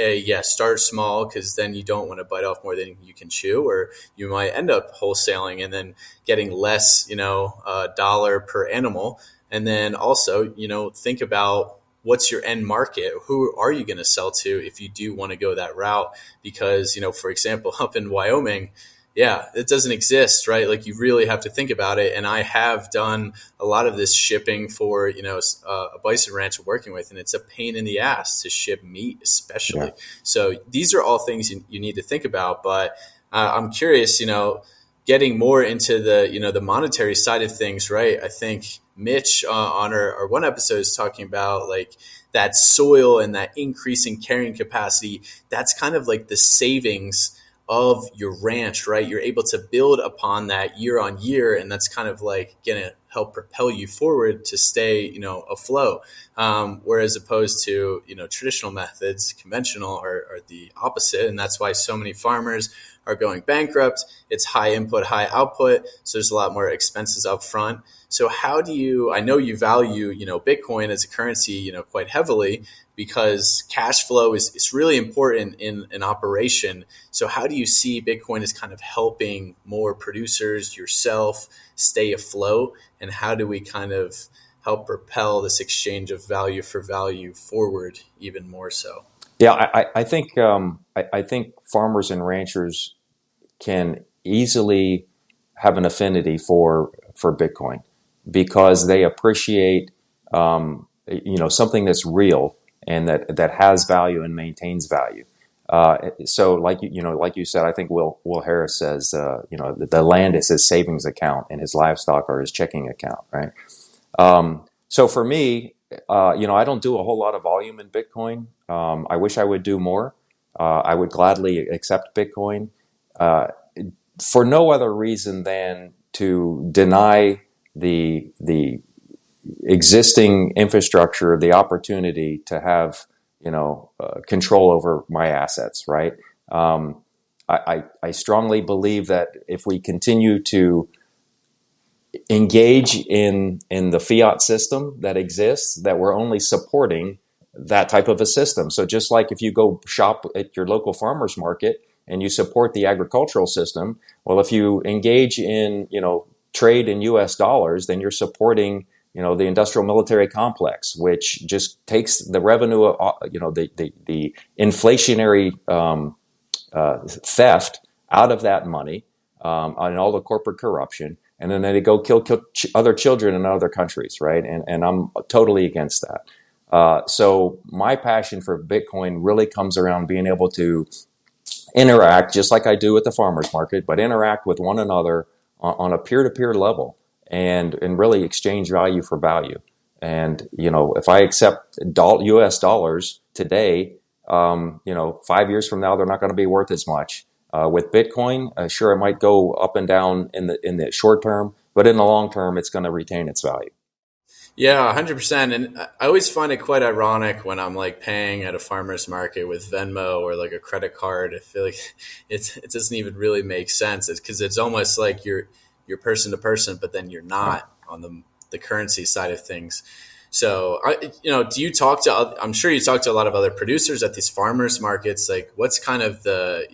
start small, because then you don't want to bite off more than you can chew, or you might end up wholesaling and then getting less, dollar per animal. And then also, think about what's your end market? Who are you going to sell to if you do want to go that route? Because, for example, up in Wyoming, it doesn't exist, right? Like you really have to think about it. And I have done a lot of this shipping for, a bison ranch I'm working with, and it's a pain in the ass to ship meat, especially. Yeah. So these are all things you need to think about. But I'm curious, getting more into the, the monetary side of things, right? I think Mitch on our one episode is talking about like that soil and that increasing carrying capacity. That's kind of like the savings of your ranch, right? You're able to build upon that year on year, and that's kind of like going to help propel you forward to stay, afloat. Whereas opposed to, traditional methods, conventional are the opposite. And that's why so many farmers are going bankrupt. It's high input, high output. So there's a lot more expenses up front. So how do you, I know you value, Bitcoin as a currency, quite heavily, because cash flow is really important in an operation. So how do you see Bitcoin as kind of helping more producers, yourself, stay afloat? And how do we kind of help propel this exchange of value for value forward even more so? Yeah, I think farmers and ranchers can easily have an affinity for Bitcoin because they appreciate something that's real and that has value and maintains value. So like you said, I think Will Harris says the land is his savings account and his livestock are his checking account, right? So for me, I don't do a whole lot of volume in Bitcoin. I wish I would do more. I would gladly accept Bitcoin for no other reason than to deny the existing infrastructure the opportunity to have control over my assets, right? I strongly believe that if we continue to engage in the fiat system that exists, that we're only supporting that type of a system. So just like if you go shop at your local farmer's market and you support the agricultural system, well, if you engage in, trade in US dollars, then you're supporting, the industrial military complex, which just takes the revenue, the inflationary theft out of that money, and all the corporate corruption. And then they go kill other children in other countries, right? And I'm totally against that. So my passion for Bitcoin really comes around being able to interact, just like I do with the farmer's market, but interact with one another on a peer-to-peer level and really exchange value for value. And, if I accept US dollars today, 5 years from now, they're not going to be worth as much. With Bitcoin, sure, it might go up and down in the short term, but in the long term, it's going to retain its value. Yeah, 100%. And I always find it quite ironic when I'm like paying at a farmer's market with Venmo or like a credit card. I feel like it doesn't even really make sense. It's because it's almost like you're person to person, but then you're not on the currency side of things. So, do you talk to, I'm sure you talk to a lot of other producers at these farmers markets. Like what's kind of the,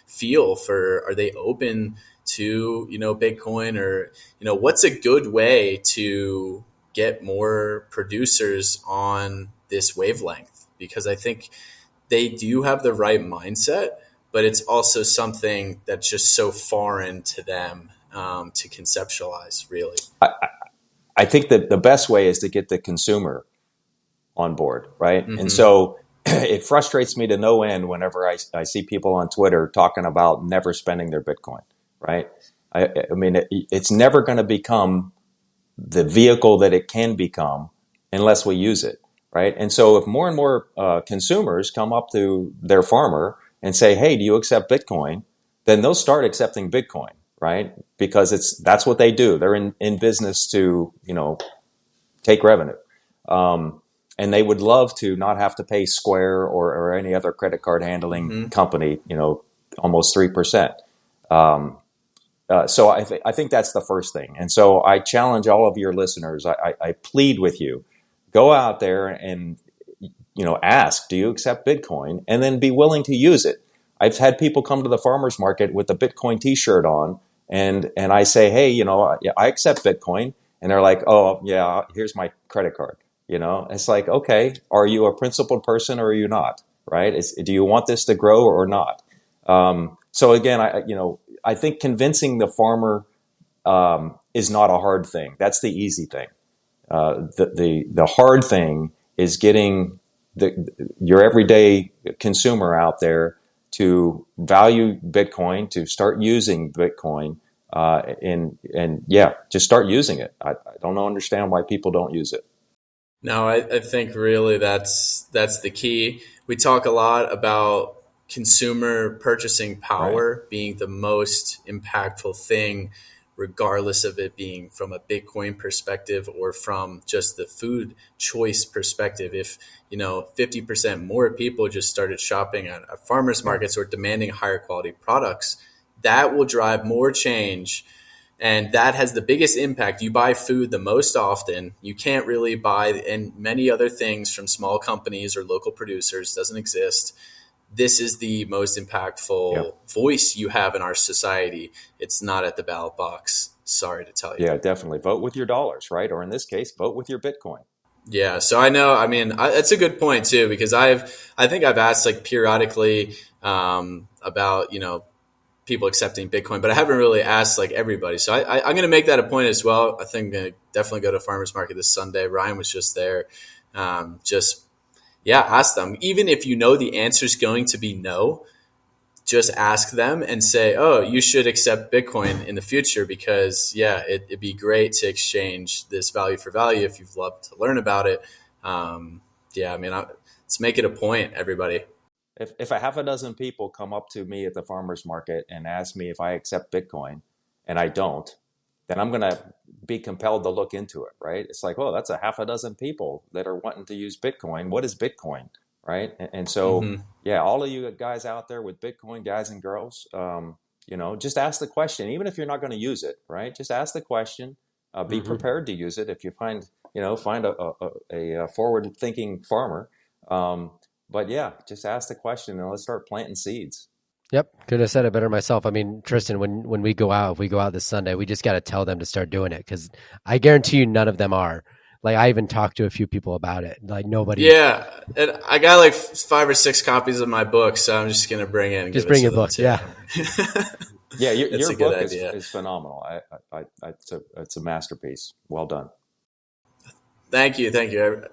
feel for, are they open to, Bitcoin, or, what's a good way to get more producers on this wavelength? Because I think they do have the right mindset, but it's also something that's just so foreign to them to conceptualize, really. I think that the best way is to get the consumer on board, right? Mm-hmm. And so it frustrates me to no end whenever I see people on Twitter talking about never spending their Bitcoin, right? I mean, it's never going to become the vehicle that it can become unless we use it, right? And so if more and more consumers come up to their farmer and say, hey, do you accept Bitcoin? Then they'll start accepting Bitcoin, right? Because that's what they do. They're in business to, take revenue. And they would love to not have to pay Square or any other credit card handling company, almost 3%. So I think that's the first thing. And so I challenge all of your listeners. I plead with you, go out there and, ask, do you accept Bitcoin? And then be willing to use it. I've had people come to the farmer's market with a Bitcoin t-shirt on, and I say, hey, I accept Bitcoin. And they're like, oh, yeah, here's my credit card. It's like, okay, are you a principled person or are you not? Right? Do you want this to grow or not? So again, I think convincing the farmer is not a hard thing. That's the easy thing. The hard thing is getting your everyday consumer out there to value Bitcoin, to start using Bitcoin, and just start using it. I don't understand why people don't use it. No, I think really that's the key. We talk a lot about consumer purchasing power being the most impactful thing, regardless of it being from a Bitcoin perspective or from just the food choice perspective. If 50% more people just started shopping at farmers markets or demanding higher quality products, that will drive more change. And that has the biggest impact. You buy food the most often. You can't really buy and many other things from small companies or local producers. Doesn't exist. This is the most impactful voice you have in our society. It's not at the ballot box. Sorry to tell you. Yeah, definitely. Vote with your dollars, right? Or in this case, vote with your Bitcoin. Yeah. So I know, that's a good point too, because I think I've asked periodically about, people accepting Bitcoin, but I haven't really asked everybody. So I'm going to make that a point as well. I think I'm going to definitely go to farmers market this Sunday. Ryan was just there. Ask them. Even if the answer is going to be no, just ask them and say, oh, you should accept Bitcoin in the future because it'd be great to exchange this value for value if you've loved to learn about it. Let's make it a point, everybody. If a half a dozen people come up to me at the farmer's market and ask me if I accept Bitcoin and I don't, then I'm going to be compelled to look into it, right? It's like, well, that's a half a dozen people that are wanting to use Bitcoin. What is Bitcoin, right? And so, all of you guys out there with Bitcoin, guys and girls, just ask the question, even if you're not going to use it, right? Just ask the question, be prepared to use it. If you find a forward-thinking farmer, but just ask the question and let's start planting seeds. Yep. Could have said it better myself. Tristan, if we go out this Sunday, we just got to tell them to start doing it because I guarantee you none of them are. I even talked to a few people about it. Nobody. Yeah. And I got 5 or 6 copies of my book, so I'm just going to bring it and just bring your book. Yeah. Your book is phenomenal. It's a masterpiece. Well done. Thank you.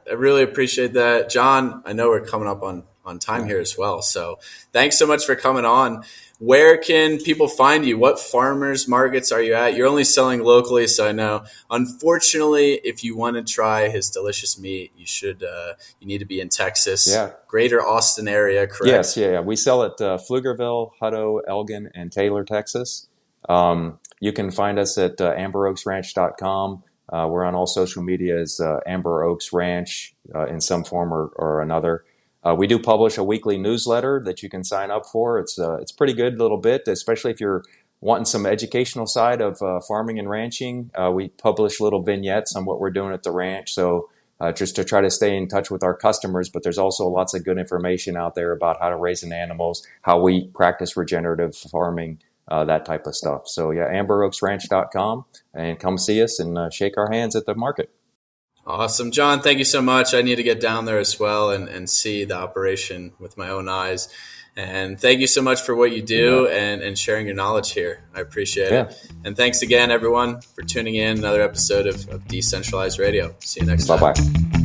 I really appreciate that. John, I know we're coming up on time here as well. So thanks so much for coming on. Where can people find you? What farmers markets are you at? You're only selling locally, so I know. Unfortunately, if you want to try his delicious meat, you need to be in Texas, greater Austin area, correct? Yes, yeah. We sell at Pflugerville, Hutto, Elgin, and Taylor, Texas. You can find us at amberoaksranch.com. We're on all social media as Amber Oaks Ranch in some form or another. We do publish a weekly newsletter that you can sign up for. It's pretty good little bit, especially if you're wanting some educational side of farming and ranching. We publish little vignettes on what we're doing at the ranch. So just to try to stay in touch with our customers, but there's also lots of good information out there about how to raise animals, how we practice regenerative farming, that type of stuff. So amberoaksranch.com and come see us and shake our hands at the market. Awesome. John, thank you so much. I need to get down there as well and see the operation with my own eyes. And thank you so much for what you do and sharing your knowledge here. I appreciate it. And thanks again, everyone, for tuning in another episode of Decentralized Radio. See you next time. Bye-bye.